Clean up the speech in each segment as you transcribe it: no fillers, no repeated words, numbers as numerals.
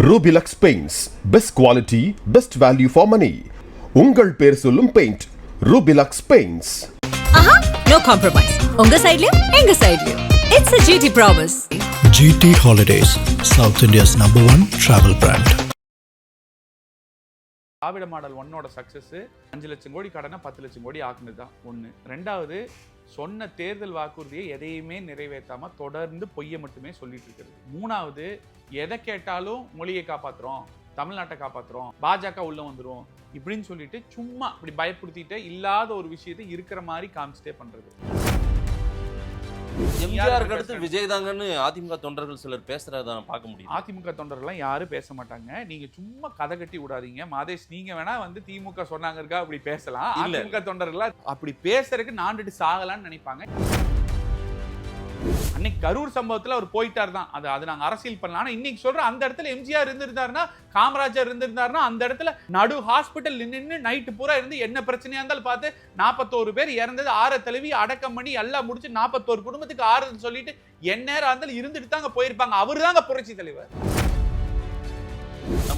Rubilux Paints. Best quality, best value for money. உங்கள் பேர் சொல்லும் paint Rubilux Paints. No compromise. உங்க சைடுலயும் எங்க சைடுலயும். It's a GT promise. GT Holidays, South India's #1 travel brand. Dravida model 1ஓட success 5 லட்சம் கோடி கடனை 10 லட்சம் கோடி ஆக்குனது தான் ஒன்று. ரெண்டாவது, சொன்ன தேர்தல் வாக்குறுதியை எதையுமே நிறைவேற்றாம தொடர்ந்து பொய்யை மட்டுமே சொல்லிட்டு இருக்கிறது. மூணாவது, எதை கேட்டாலும் மொழியை காப்பாற்றுறோம், தமிழ்நாட்டை காப்பாற்றுறோம், பாஜக உள்ள வந்துடும் இப்படின்னு சொல்லிட்டு சும்மா இப்படி பயப்படுத்திட்டு இல்லாத ஒரு விஷயத்தை இருக்கிற மாதிரி காமிச்சிட்டே பண்றது. எம்ஜிஆருக்கு அடுத்து விஜய் தாங்கன்னு அதிமுக தொண்டர்கள் சிலர் பேசுறத பார்க்க முடியும். அதிமுக தொண்டர்கள்லாம் யாரும் பேச மாட்டாங்க. நீங்க சும்மா கதை கட்டி விடாதீங்க. மாதேஷ், நீங்க வேணா வந்து திமுக சொன்னாங்க இருக்கா அப்படி பேசலாம். அதிமுக தொண்டர்கள் அப்படி பேசுறதுக்கு நாண்டுட்டு சாகலான்னு நினைப்பாங்க. அன்னைக்கு கரூர் சம்பவத்துல அவர் போயிட்டார் தான், அது நாங்க அரசியல் பண்ணலாம். ஆனா இன்னைக்கு சொல்ற அந்த இடத்துல எம்ஜிஆர் இருந்திருந்தாருன்னா, காமராஜர் இருந்திருந்தாருன்னா, அந்த இடத்துல நடு ஹாஸ்பிட்டல் நின்று நைட்டு பூரா இருந்து என்ன பிரச்சனையா இருந்தாலும் பார்த்து 41 பேர் இறந்தது, 6 தழுவி அடக்கம் பண்ணி எல்லாம் முடிச்சு 41 குடும்பத்துக்கு ஆறுதல் சொல்லிட்டு எந்நேரம் இருந்தாலும் இருந்துட்டு தாங்க போயிருப்பாங்க. அவரு தாங்க புரட்சி தலைவர்.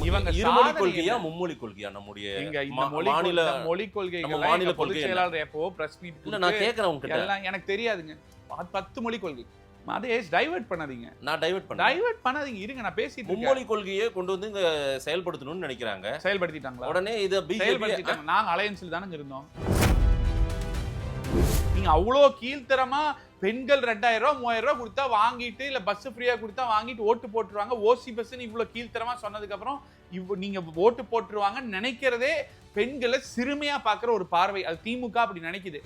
இவங்க இருமொழி கொள்கையா மும்மொழி கொள்கையா நம்முடைய மாநில மொழி கொள்கைகள் பொதுச் செயலாளர் எப்போ பிரஸ் மீட் இல்ல நான் கேக்குறேன் உங்ககிட்ட. எல்லாம் எனக்கு தெரியாதுங்க. 10 மொழி கொள்கை. மாதேஷ், டைவர்ட் பண்ணாதீங்க. நான் டைவர்ட் பண்ணாதீங்க. இருங்க, நான் பேசிட்டு மும்மொழி கொள்கையை கொண்டு வந்து இங்க செயல்படுத்தணும்னு நினைக்கிறாங்க. செயல்படுத்திட்டாங்களா? உடனே இத செயல்படுத்திட்டாங்க. நாங்க அலையன்ஸ்ல தானே இருந்தோம். நீங்க அவ்வளோ கீழ்த்தரமா பெண்கள் 2000 ரூபாய் 3000 ரூபாய் கொடுத்தா வாங்கிட்டு, இல்ல பஸ் ஃப்ரீயா கொடுத்தா வாங்கிட்டு ஓட்டு போட்டுருவாங்க. ஓசி பஸ் இவ்வளவு கீழ்த்தரமா சொன்னதுக்கு அப்புறம் நீங்க ஓட்டு போட்டுருவாங்கன்னு நினைக்கிறதே பெண்களை சிறுமையா பாக்குற ஒரு பார்வை. அது திமுக அப்படி நினைக்குது.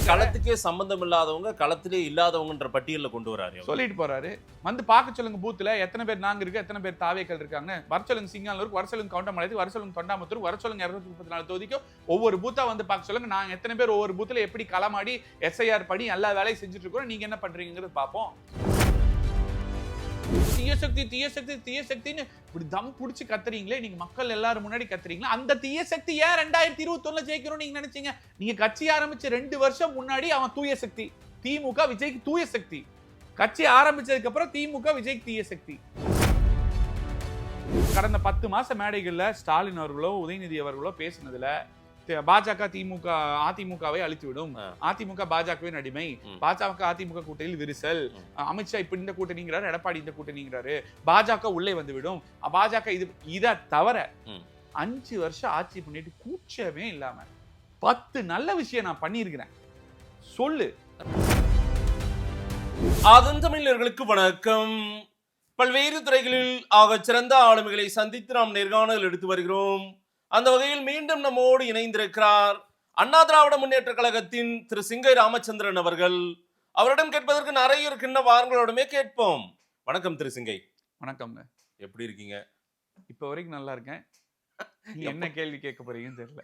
களத்துக்கே சம்பந்தம் இல்லாதவங்க களத்திலே இல்லாதவங்கன்ற பட்டியலில் கொண்டு வராரு, சொல்லிட்டு போறாரு. வந்து பார்க்க சொல்லுங்க பூத்துல எத்தனை பேர் நாங்க இருக்கு, எத்தனை பேர் தாவேக்கள் இருக்காங்க. வர சொல்லுங்க சிங்கானூருக்கு, வர சொல்லுங்க கவுண்டமலைக்கு, வர சொல்லுங்க தொண்டாமுத்தூருக்கு, வர சொல்லுங்க 234 தொகுதிக்கும் ஒவ்வொரு பூத்தா வந்து பார்க்க சொல்லுங்க. நாங்க எத்தனை பேர் ஒவ்வொரு பூத்துல எப்படி களமாடி எஸ்ஐஆர் படி எல்லா வேலையும் செஞ்சுட்டு இருக்கோம், நீங்க என்ன பண்றீங்கிறது பார்ப்போம். தீய சக்தின்னு இப்படி தம் புடிச்சு கத்துறீங்களே, நீங்க மக்கள் எல்லாரும் முன்னாடி கத்துறீங்களா? அந்த தீய சக்தி ஏன் 2021 ஜெயிக்கணும் நீங்க நினைச்சீங்க? நீங்க கட்சி ஆரம்பிச்ச 2 வருஷம் முன்னாடி அவன் தூய சக்தி. திமுக விஜய்க்கு தூய சக்தி. கட்சி ஆரம்பிச்சதுக்கு அப்புறம் திமுக விஜய்க்கு தீய சக்தி. கடந்த 10 மாச மேடைகள்ல ஸ்டாலின் அவர்களோ உதயநிதி அவர்களோ பேசினதுல பாஜக திமுக அதிமுகவை அழித்துவிடும், அதிமுக பாஜகவின் அடிமை, பாஜக அதிமுக கூட்டணியில் விரிசல், அமித்ஷா இப்ப இந்த கூட்டணிங்கிறாரு, எடப்பாடி இந்த கூட்டணிங்கிறாரு, பாஜக உள்ளே வந்துவிடும், பாஜக இதை தவிர 5 வருஷம் ஆட்சி பண்ணிட்டு கூச்சமே இல்லாம 10 நல்ல விஷயம் நான் பண்ணியிருக்கிறேன் சொல்லு. அதன் தமிழர்களுக்கு வணக்கம். பல்வேறு துறைகளில் ஆக சிறந்த ஆளுமைகளை சந்தித்து நாம் நேர்காணல் எடுத்து வருகிறோம். அந்த வகையில் மீண்டும் நம்மோடு இணைந்திருக்கிறார் அண்ணா திராவிட முன்னேற்ற கழகத்தின் திரு சிங்கை ராமச்சந்திரன் அவர்கள். அவரிடம் கேட்பதற்கு நிறைய இருக்கின்ற வாரங்களோடமே கேட்போம். வணக்கம் திரு சிங்கை. வணக்கம்ங்க. எப்படி இருக்கீங்க? இப்ப வரைக்கும் நல்லா இருக்கேன். என்ன கேள்வி கேட்க போறீங்கன்னு தெரியல.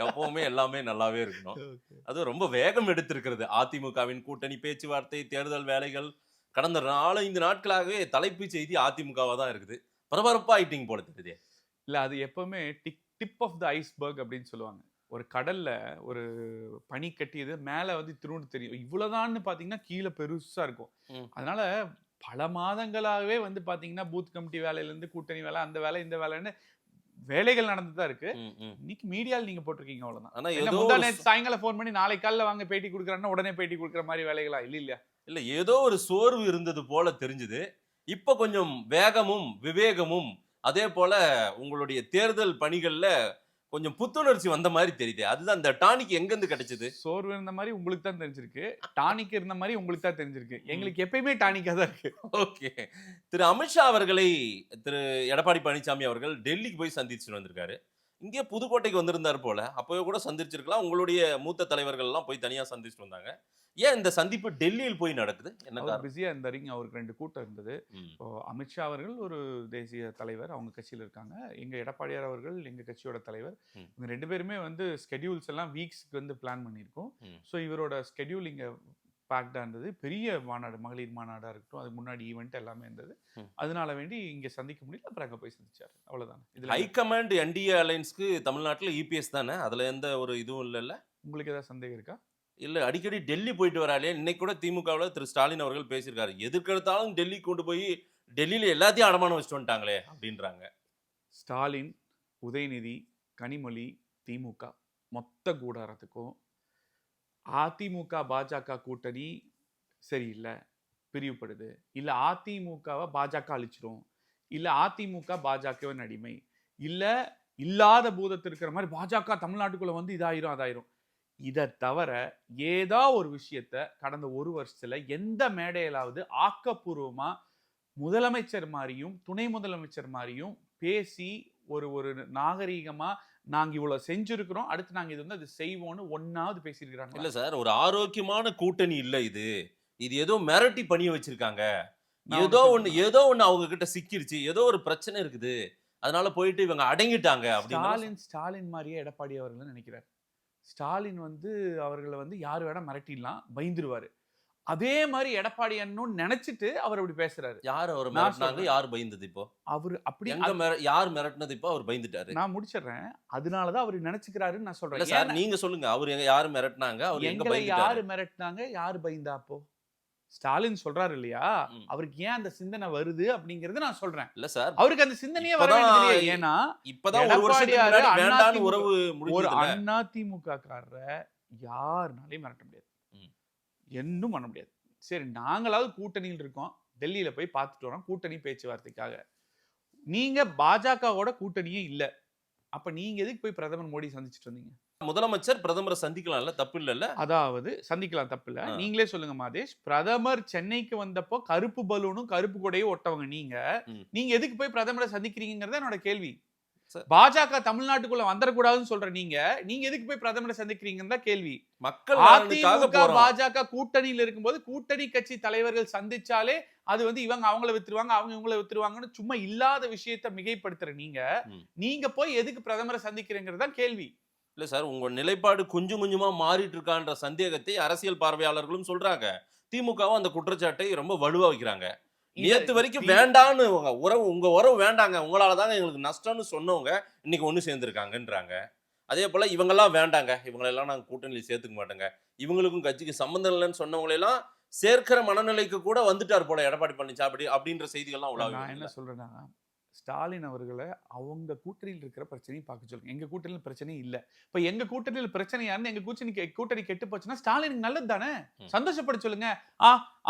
எப்பவுமே எல்லாமே நல்லாவே இருக்கணும். அது ரொம்ப வேகம் எடுத்திருக்கிறது அதிமுகவின் கூட்டணி பேச்சுவார்த்தை, தேர்தல் வேலைகள். கடந்த 4-5 நாட்களாகவே தலைப்பு செய்தி அதிமுகவா தான் இருக்குது. பரபரப்பா ஆயிட்டிங் போல தெரியுது. இல்ல, அது எப்பவுமே டிப் ஆஃப் த ஐஸ்பர்க் அப்படின்னு சொல்லுவாங்க. ஒரு கடல்ல ஒரு பனி கட்டியது மேல வந்து திரும்ப தெரியும், இவ்வளவுதான்னு பாத்தீங்கன்னா கீழே பெருசா இருக்கும். அதனால பல மாதங்களாகவே வந்து பாத்தீங்கன்னா பூத் கமிட்டி வேலையில இருந்து கூட்டணி வேலை, அந்த வேலை இந்த வேலைன்னு வேலைகள் நடந்துதான் இருக்கு. இன்னைக்கு மீடியால நீங்க போட்டிருக்கீங்க அவ்வளவுதான். ஆனா சாயங்காலம் போன் பண்ணி நாளை காலைல வாங்க பேட்டி கொடுக்குறாங்கன்னா உடனே பேட்டி கொடுக்குற மாதிரி வேலைகளா இல்ல ஏதோ ஒரு சோர்வு இருந்தது போல தெரிஞ்சுது. இப்ப கொஞ்சம் வேகமும் விவேகமும் அதே போல உங்களுடைய தேர்தல் பணிகள்ல கொஞ்சம் புத்துணர்ச்சி வந்த மாதிரி தெரியுது. அதுதான் இந்த டானிக் எங்க இருந்து கிடைச்சது? சோர்வு இருந்த மாதிரி உங்களுக்கு தான் தெரிஞ்சிருக்கு, டானிக் இருந்த மாதிரி உங்களுக்கு தான் தெரிஞ்சிருக்கு. எங்களுக்கு எப்பயுமே டானிக்கா தான் இருக்கு. ஓகே. திரு அமித்ஷா அவர்களை திரு எடப்பாடி பழனிசாமி அவர்கள் டெல்லிக்கு போய் சந்திச்சுட்டு வந்திருக்காரு. இங்கே புதுக்கோட்டைக்கு வந்திருந்தாரு போல, அப்பவே கூட சந்திச்சிருக்கலாம். உங்களுடைய மூத்த தலைவர்கள் எல்லாம் போய் தனியா சந்திச்சுட்டு வந்தாங்க. ஏன் இந்த சந்திப்பு டெல்லியில் போய் நடக்குது? என்ன பிஸியா இருந்தாருங்க. அவருக்கு 2 கூட்டம் இருந்தது. அமித்ஷா அவர்கள் ஒரு தேசிய தலைவர், அவங்க கட்சியில இருக்காங்க. எங்க எடப்பாடியார் அவர்கள் எங்க கட்சியோட தலைவர். இவங்க 2 பேருமே வந்து ஸ்கெடியூல்ஸ் எல்லாம் வீக்ஸ்க்கு வந்து பிளான் பண்ணியிருக்கோம். ஸோ இவரோட ஸ்கெடியூல் இங்க பேக்டா இருந்தது. பெரிய மாநாடு, மகளிர் மாநாடா இருக்கட்டும், அதுக்கு முன்னாடி ஈவெண்ட் எல்லாமே இருந்தது. அதனால வேண்டி இங்க சந்திக்க முடியல. அப்புறம் அங்க போய் சந்திச்சாரு, அவ்வளவுதான். இதுல ஹைகமாண்ட் என்டிஏ அலைன்ஸ்க்கு தமிழ்நாட்டில் இபிஎஸ் தானே, அதுல எந்த ஒரு இதுவும் இல்லைல்ல? உங்களுக்கு ஏதாவது சந்தேகம் இருக்கா? இல்ல, அடிக்கடி டெல்லி போயிட்டு வராலே. இன்னைக்கு கூட திமுகவில் திரு ஸ்டாலின் அவர்கள் பேசியிருக்காரு, எதுக்கெடுத்தாலும் டெல்லி கொண்டு போய் டெல்லியில எல்லாத்தையும் அடமானம் வச்சுட்டு வந்துட்டாங்களே அப்படின்றாங்க. ஸ்டாலின், உதயநிதி, கனிமொழி, திமுக மொத்த கூடாரத்துக்கும் அதிமுக பாஜக கூட்டணி சரியில்லை, பிரிவுபடுது, இல்ல அதிமுகவை பாஜக அழிச்சிரும், இல்ல அதிமுக பாஜகவின் அடிமை, இல்ல இல்லாத பூதத்தில் இருக்கிற மாதிரி பாஜக தமிழ்நாட்டுக்குள்ள வந்து இதாயிரும் அதாயிரும். இதை தவிர ஏதோ ஒரு விஷயத்த கடந்த ஒரு வருஷத்துல எந்த மேடையிலாவது ஆக்கப்பூர்வமா முதலமைச்சர் மாதிரியும் துணை முதலமைச்சர் மாதிரியும் பேசி ஒரு நாகரீகமா நாங்க இவ்வளவு செஞ்சிருக்கிறோம், அடுத்து நாங்க இது வந்து அது செய்வோம்னு ஒன்னாவது பேசியிருக்கிறாங்க. இல்ல சார், ஒரு ஆரோக்கியமான கூட்டணி இல்ல இது. இது ஏதோ மிரட்டி பண்ணிய வச்சிருக்காங்க. ஏதோ ஒண்ணு அவங்க கிட்ட சிக்கிருச்சு, ஏதோ ஒரு பிரச்சனை இருக்குது, அதனால போயிட்டு இவங்க அடங்கிட்டாங்க. ஸ்டாலின் மாதிரியே எடப்பாடி அவர்கள் நினைக்கிறார். ஸ்டாலின் வந்து அவர்களை வந்து யாரு வேணா மிரட்டிடலாம், பயந்துருவாரு. அதே மாதிரி எடப்பாடி அண்ணன் நினைச்சிட்டு அவர் அப்படி பேசுறாரு. யார் அவர் மிரட்டினாங்க, யார் பயந்தது? இப்போ அவரு அப்படி யார் மிரட்டினது? இப்போ அவர் பயந்துட்டாரு. நான் முடிச்சிடுறேன். அதனாலதான் அவர் நினைச்சுக்கிறாருன்னு நான் சொல்றேன். சார் நீங்க சொல்லுங்க, அவர் யாரு மிரட்டினாங்க, அவர் எங்க பயந்துட்டாரு? யாரு மிரட்டினாங்க, யாரு பயந்தா? அப்போ ஸ்டாலின் சொல்றாரு இல்லையா, அவருக்கு ஏன் அந்த சிந்தனை வருது அப்படிங்கறது நான் சொல்றேன். இல்ல சார், அவருக்கு அந்த சிந்தனையே வர வேண்டியது. ஏன்னா இப்பதான் ஒரு வருஷத்துக்கு முன்னாடி வேண்டான்னு உறவு முடிஞ்சது. அதிமுக காரரை யாருனாலையும் மிரட்ட முடியாது, என்னும் பண்ண முடியாது. சரி, நாங்களாவது கூட்டணியில் இருக்கோம், டெல்லியில போய் பார்த்துட்டு வரோம் கூட்டணி பேச்சுவார்த்தைக்காக. நீங்க பாஜகவோட கூட்டணியே இல்ல, அப்ப நீங்க எதுக்கு போய் பிரதமர் மோடி சந்திச்சுட்டு வந்தீங்க? முதலமைச்சர் பிரதமரை சந்திக்கலாம்ல, தப்பு இல்ல. அதாவது சந்திக்கலாம், தப்பு இல்ல. நீங்களே சொல்லுங்க மாதேஷ், பிரதமர் சென்னைக்கு வந்தப்போ கருப்பு பலூனும் கருப்பு கொடையும் ஒட்டவங்க நீங்க எதுக்கு போய் பிரதமரை சந்திக்கிறீங்கிறத என்னோட கேள்வி. பாஜக தமிழ்நாட்டுக்குள்ள வந்துடக்கூடாதுன்னு சொல்ற நீங்க எதுக்கு போய் பிரதமரை சந்திக்கிறீங்கன்னு தான் கேள்வி. மக்கள் அதிமுக பாஜக கூட்டணியில் இருக்கும்போது கூட்டணி கட்சி தலைவர்கள் சந்திச்சாலே அது வந்து இவங்க அவங்கள வித்துருவாங்க, அவங்க இவங்கள வித்துருவாங்கன்னு சும்மா இல்லாத விஷயத்த மிகைப்படுத்துற நீங்க போய் எதுக்கு பிரதமரை சந்திக்கிறீங்கிறது தான் கேள்வி. இல்ல சார், உங்க நிலைப்பாடு கொஞ்சம் கொஞ்சமா மாறிட்டு இருக்கான்ற சந்தேகத்தை அரசியல் பார்வையாளர்களும் சொல்றாங்க. திமுகவும் அந்த குற்றச்சாட்டை ரொம்ப வலுவா வைக்கிறாங்க. நேத்து வரைக்கும் வேண்டான்னு உங்க உறவு வேண்டாங்க, உங்களாலதாங்க எங்களுக்கு நஷ்டம்னு சொன்னவங்க இன்னைக்கு ஒண்ணு சேர்ந்திருக்காங்கன்றாங்க. அதே போல இவங்கெல்லாம் வேண்டாங்க, இவங்களெல்லாம் நாங்க கூட்டணியில் சேர்த்துக்க மாட்டோங்க, இவங்களுக்கும் கட்சிக்கு சம்பந்தம் இல்லைன்னு சொன்னவங்களெல்லாம் சேர்க்கிற மனநிலைக்கு கூட வந்துட்டார் போல எடப்பாடி பழனிசாமி அப்படின்ற செய்திகள்லாம் உலக. நான் என்ன சொல்றேன்னா, ஸ்டாலின் அவர்களை அவங்க கூட்டணியில் இருக்கிற பிரச்சனையும் பார்க்க சொல்லுங்க. எங்க கூட்டணியில் பிரச்சனையும் இல்ல. இப்ப எங்க கூட்டணியில் பிரச்சனையான்னு எங்க கூட்டணி கெட்டு போச்சுன்னா ஸ்டாலினுக்கு நல்லது தானே, சந்தோஷப்பட சொல்லுங்க.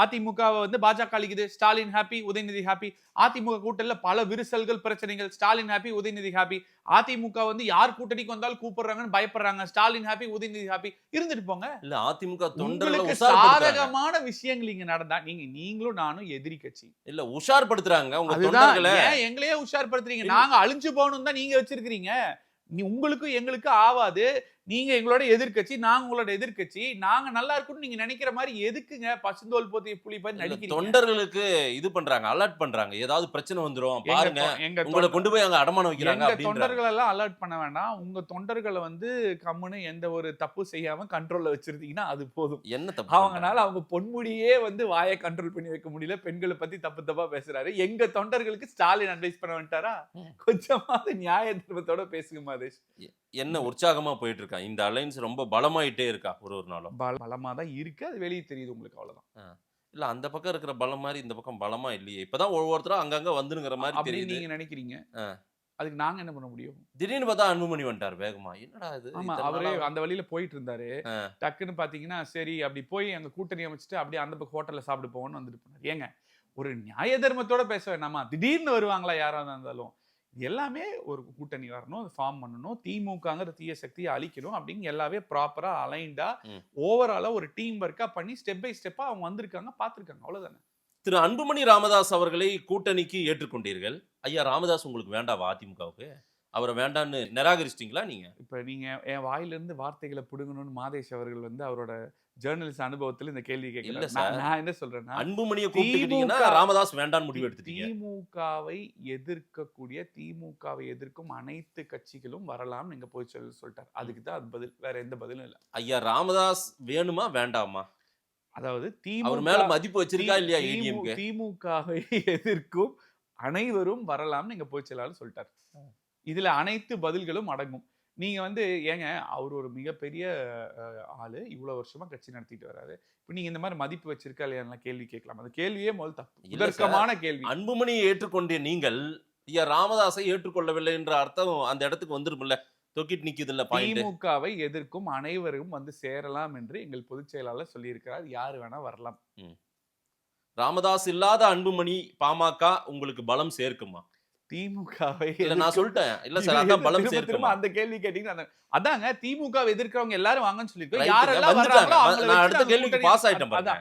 அதிமுக வந்து பாஜக அளிக்குது, ஸ்டாலின் ஹாப்பி, உதயநிதி ஹாப்பி. அதிமுக கூட்டணியில பல விரிசல்கள் பிரச்சனைகள், ஸ்டாலின் ஹாப்பி, உதயநிதி ஹாப்பி. அதிமுக வந்து யார் கூட்டணிக்கு வந்தாலும் கூப்பிடுறாங்கன்னு பயப்படுறாங்க, ஸ்டாலின் ஹாப்பி, உதயநிதி ஹாப்பி. இருந்துட்டு போங்க. இல்ல அதிமுக தொண்டர்களுக்கு சாதகமான விஷயங்கள் இங்க நடந்தா நீங்களும் நானும் எதிரி கட்சி இல்ல உஷார்படுத்துறாங்க உங்க தொண்டர்களை. எங்களையே உஷார்படுத்துறீங்க, நாங்க அழிஞ்சு போகணும் தான் நீங்க வச்சிருக்கீங்க. உங்களுக்கும் எங்களுக்கும் ஆவாது. நீங்க எங்களோட எதிர்க்கட்சி, நாங்க உங்களோட எதிர்க்கட்சி. நாங்க நல்லா இருக்கும்னு நீங்க நினைக்கிற மாதிரி எதுக்குங்க பசுந்தோல் போத்தி புலி மாதிரி நடிக்கிறீங்க? தொண்டர்களுக்கு இது பண்றாங்க, அலர்ட் பண்றாங்க, ஏதாவது பிரச்சனை வந்துரும் பாருங்க, உங்களை கொண்டு போய் அங்க அடமானம் வைக்கிறாங்க. தொண்டர்கள் எல்லாம் அலர்ட் பண்ண வேண்டாம். உங்க தொண்டர்களை வந்து கம்முன்னு எந்த ஒரு தப்பு செய்யாம கண்ட்ரோல்ல வச்சிருந்தீங்கன்னா அது போதும். என்ன தப்பு? அவங்கனால அவங்க பொன்முடியே வந்து வாயை கண்ட்ரோல் பண்ணி வைக்க முடியல, பெண்களை பத்தி தப்பு தப்பா பேசுறாரு. எங்க தொண்டர்களுக்கு ஸ்டாலின் அட்வைஸ் பண்ண வந்துட்டாரா? கொஞ்சமாவது நியாய தர்மத்தோட பேசுங்க மாதேஷ். என்ன உற்சாகமா போயிட்டு இருக்கா இந்த அலைன்ஸ், ரொம்ப பலமாயிட்டே இருக்கா ஒரு நாளும்? பலமா தான் இருக்கு, அது வெளியே தெரியுது உங்களுக்கு, அவ்வளவுதான். இல்ல அந்த பக்கம் இருக்கிற பலம் மாதிரி இந்த பக்கம் பலமா இல்லையே, இப்பதான் ஒவ்வொருத்தரும் அங்கங்க வந்துங்கிற மாதிரி தெரியுது. நீங்க நினைக்கிறீங்க, அதுக்கு நாங்க என்ன பண்ண முடியும்? திடீர்னு பார்த்தா அன்புமணி வந்துட்டார் வேகமா, என்னடா இது? ஆமா, அவரே அந்த வழியில போயிட்டு இருந்தாரு. டக்குன்னு பாத்தீங்கன்னா சரி அப்படி போய் அங்க கூட்டணி அமைச்சிட்டு அப்படியே அந்த பக்கம் ஹோட்டல்ல சாப்பிட்டு போவோம்னு வந்துட்டு போனார். ஏங்க ஒரு நியாய தர்மத்தோட பேச வேணாமா? திடீர்னு வருவாங்களா யாராவது இருந்தாலும்? எல்லாமே ஒரு கூட்டணி வரணும், அது ஃபார்ம் பண்ணணும், திமுகங்கிற தீய சக்தியை அழிக்கணும் அப்படின்னு எல்லாமே ப்ராப்பரா அலைன்டா ஓவராலா ஒரு டீம் ஒர்க்கா பண்ணி ஸ்டெப் பை ஸ்டெப்பா அவங்க வந்திருக்காங்க, பார்த்துருக்காங்க, அவ்வளவுதானே. திரு அன்புமணி ராமதாஸ் அவர்களை கூட்டணிக்கு ஏற்றுக்கொண்டீர்கள். ஐயா ராமதாஸ் உங்களுக்கு வேண்டாவா அதிமுகவுக்கு? அவரை வேண்டான்னு நிராகரிச்சிட்டீங்களா நீங்க? இப்ப நீங்க என் வாயிலிருந்து வார்த்தைகளை புடுங்கணும்னு மாதேஷ் அவர்கள் வந்து அவரோட ஜேர்னலிஸ்ட் அனுபவத்தில் இந்த கேள்வி கேட்கல. நான் என்ன சொல்றேன்னா, அன்புமணியை கூப்பிட்டீங்கன்னா ராமதாஸ் வேண்டான்னு முடிவு எடுத்துட்டீங்க. திமுகவை எதிர்க்கக்கூடிய, திமுகவை எதிர்க்கும் அனைத்து கட்சிகளும் வரலாம் நீங்க போய் சொல்லிட்டார். அதுக்கு தான் அது பதில், வேற எந்த பதிலும் இல்லை. ஐயா ராமதாஸ் வேணுமா வேண்டாமா? அதாவது திமுக மேல மதிப்பு வச்சிருக்கா இல்லையா? திமுகவை எதிர்க்கும் அனைவரும் வரலாம் நீங்க போய் சொல்லலாம்னு சொல்லிட்டார். இதுல அனைத்து பதில்களும் அடங்கும். நீங்க வந்து ஏங்க அவர் ஒரு மிகப்பெரிய ஆளு, இவ்வளவு வருஷமா கட்சி நடத்திட்டு வராரு. இப்ப நீங்க இந்த மாதிரி மதிப்பு வச்சிருக்கா இல்லையா கேள்வி கேட்கலாம். அந்த கேள்வியே முதல் தப்பு, இல்ல சார், இதற்கமான கேள்வி. அன்புமணியை ஏற்றுக்கொண்ட நீங்கள் ராமதாஸை ஏற்றுக்கொள்ளவில்லை என்ற அர்த்தம் அந்த இடத்துக்கு வந்துருமில்ல, தொக்கிட்டு நிக்குதுல்ல பாயிண்ட். திமுகவை எதிர்க்கும் அனைவரும் வந்து சேரலாம் என்று எங்கள் பொதுச் செயலாளர் சொல்லியிருக்கிறார். யாரு வேணா வரலாம். ராமதாஸ் இல்லாத அன்புமணி பாமக உங்களுக்கு பலம் சேர்க்குமா? திமுகவை இல்ல நான் சொல்லிட்டேன். இல்ல சார், அதான் பலம் சேர்க்குமா? அந்த கேள்வி கேட்டீங்கன்னா அதாங்க திமுகவை எதிர்க்கிறவங்க எல்லாரும் வாங்கன்னு சொல்லிருக்கோம். Right. யாரெல்லாம் வந்துட்டாங்க. வர்றாங்களோ நான் அடுத்த கேள்விக்கு பாஸ் ஆயிட்டேன் பாருங்க.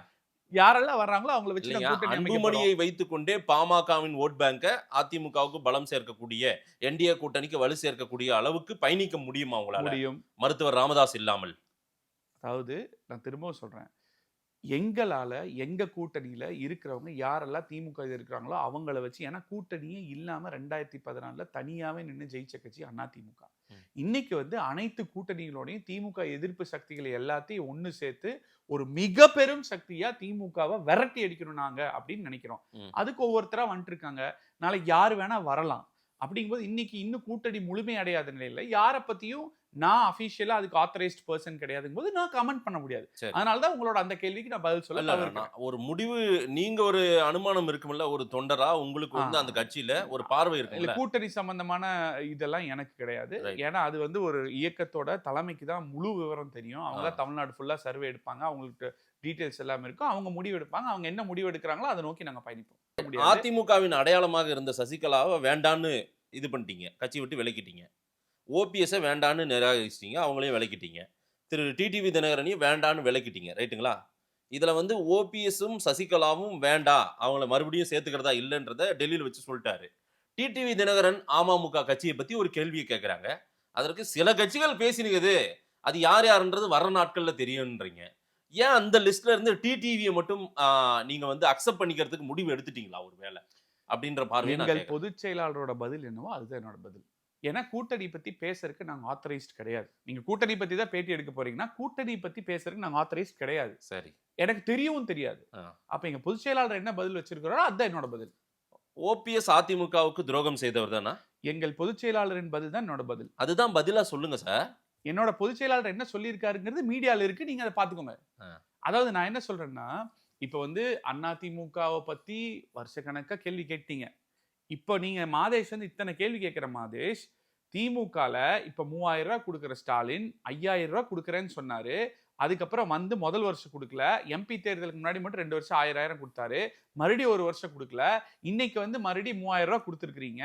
யாரெல்லாம் வர்றாங்களோ அவங்கள வச்சு இல்லையா, நம்ம கூட்டணி அமைக்க போறோம். அன்புமணியை வைத்துக்கொண்டே பாமகவின் ஓட் பேங்க அதிமுகவுக்கு பலம் சேர்க்கக்கூடிய, என்டிஏ கூட்டணிக்கு வலு சேர்க்கக்கூடிய அளவுக்கு பயணிக்க முடியுமா உங்களால? முடியும். மருத்துவர் ராமதாஸ் இல்லாமல். அதாவது நான் திரும்பவும் சொல்றேன், எங்களால எங்க கூட்டணியில இருக்கிறவங்க யாரெல்லாம் திமுக இருக்கிறாங்களோ அவங்கள வச்சு, ஏன்னா கூட்டணியே இல்லாம 2014 தனியாவே நின்று ஜெயிச்ச கட்சி அதிமுக. இன்னைக்கு வந்து அனைத்து கூட்டணிகளோடையும் திமுக எதிர்ப்பு சக்திகளை எல்லாத்தையும் ஒண்ணு சேர்த்து ஒரு மிக பெரும் சக்தியா திமுகவை விரட்டி அடிக்கணும் நாங்க அப்படின்னு நினைக்கிறோம். அதுக்கு ஒவ்வொருத்தரா வந்துட்டு இருக்காங்க. நாளைக்கு யாரு வேணா வரலாம். அப்படிங்கும்போது இன்னைக்கு இன்னும் கூட்டணி முழுமை அடையாத நிலையில யாரை பத்தியும் நான் அபிஷியலா அதுக்கு ஆத்தரைஸ்ட் பர்சன் கிடையாதுங்க போது நான் கமெண்ட் பண்ண முடியாது. அதனாலதான் உங்களோட அந்த கேள்விக்கு நான் பதில் சொல்ல ஒரு முடிவு, நீங்க ஒரு அனுமானம் இருக்கும்ல, ஒரு தொண்டரா உங்களுக்கு வந்து அந்த கட்சியில ஒரு பார்வை இருக்கு. கூட்டணி சம்பந்தமான இதெல்லாம் எனக்கு கிடையாது. ஏன்னா அது வந்து ஒரு இயக்கத்தோட தலைமைக்கு தான் முழு விவரம் தெரியும். அவங்க தான் தமிழ்நாடு ஃபுல்லா சர்வே எடுப்பாங்க. அவங்களுக்கு டீடைல்ஸ் எல்லாமே இருக்கும். அவங்க முடிவு எடுப்பாங்க. அவங்க என்ன முடிவு எடுக்கிறாங்களோ அதை நோக்கி நாங்க பயணிப்போம். அதிமுகவின் அடையாளமாக இருந்த சசிகலாவை வேண்டான்னு இது பண்ணிட்டீங்க, கட்சி விட்டு விலக்கிட்டீங்க. ஓபிஎஸ் வேண்டான்னு நிராகரிச்சிட்டீங்க, அவங்களையும் விலக்கிட்டீங்க. திரு டிடிவி தினகரனையும் வேண்டான்னு விலக்கிட்டீங்க, ரைட்டுங்களா? இதுல வந்து ஓபிஎஸும் சசிகலாவும் வேண்டாம், அவங்கள மறுபடியும் சேர்த்துக்கிறதா இல்லைன்றத டெல்லியில் வச்சு சொல்லிட்டாரு. டிடிவி தினகரன் அமமுக கட்சியை பத்தி ஒரு கேள்வியை கேட்கிறாங்க. அதற்கு சில கட்சிகள் பேசினுக்குது, அது யார் யாருன்றது வர நாட்கள்ல தெரியும்ன்றீங்க. ஏன் அந்த லிஸ்ட்ல இருந்து டிடிவியை மட்டும் நீங்க வந்து அக்செப்ட் பண்ணிக்கிறதுக்கு முடிவு எடுத்துட்டீங்களா ஒரு வேலை அப்படின்ற பார்வை? எங்கள் பொதுச் செயலாளரோட பதில் என்னவோ அதுதான் என்னோட பதில். ஏன்னா கூட்டணி பத்தி பேசுறதுக்கு நாங்க ஆத்தரைஸ்ட் கிடையாது. நீங்க கூட்டணி பத்தி தான் பேட்டி எடுக்க போறீங்கன்னா கூட்டணி பத்தி பேசுறதுக்கு நாங்க ஆத்தரைஸ்ட் கிடையாது. சரி, எனக்கு தெரியவும் தெரியாது. அப்ப எங்க பொதுச் செயலாளர் என்ன பதில் வச்சிருக்காரோ அதுதான் என்னோட பதில். ஓபிஎஸ் அதிமுகவுக்கு துரோகம் செய்தவர் தானா? எங்கள் பொதுச் செயலாளரின் பதில் தான் என்னோட பதில். அதுதான் பதிலா சொல்லுங்க சார். என்னோட பொதுச் செயலாளர் என்ன சொல்லியிருக்காருங்கிறது மீடியால இருக்கு, நீங்க அதை பாத்துக்கோங்க. அதாவது நான் என்ன சொல்றேன்னா, இப்ப வந்து அதிமுகவை பத்தி வருஷக்கணக்கா கேள்வி கேட்டீங்க. இப்போ நீங்க மாதேஷ் வந்து இத்தனை கேள்வி கேட்கிற மாதேஷ், திமுகல இப்ப 3000 ரூபாய் கொடுக்குற ஸ்டாலின் 5000 ரூபாய் கொடுக்குறேன்னு சொன்னாரு. அதுக்கப்புறம் வந்து முதல் வருஷம் கொடுக்கல, எம்பி தேர்தலுக்கு முன்னாடி மட்டும் 2 வருஷம் 1000 கொடுத்தாரு, மறுபடியும் 1 வருஷம் கொடுக்கல, இன்னைக்கு வந்து மறுபடியும் 3000 ரூபாய் கொடுத்துருக்கீங்க.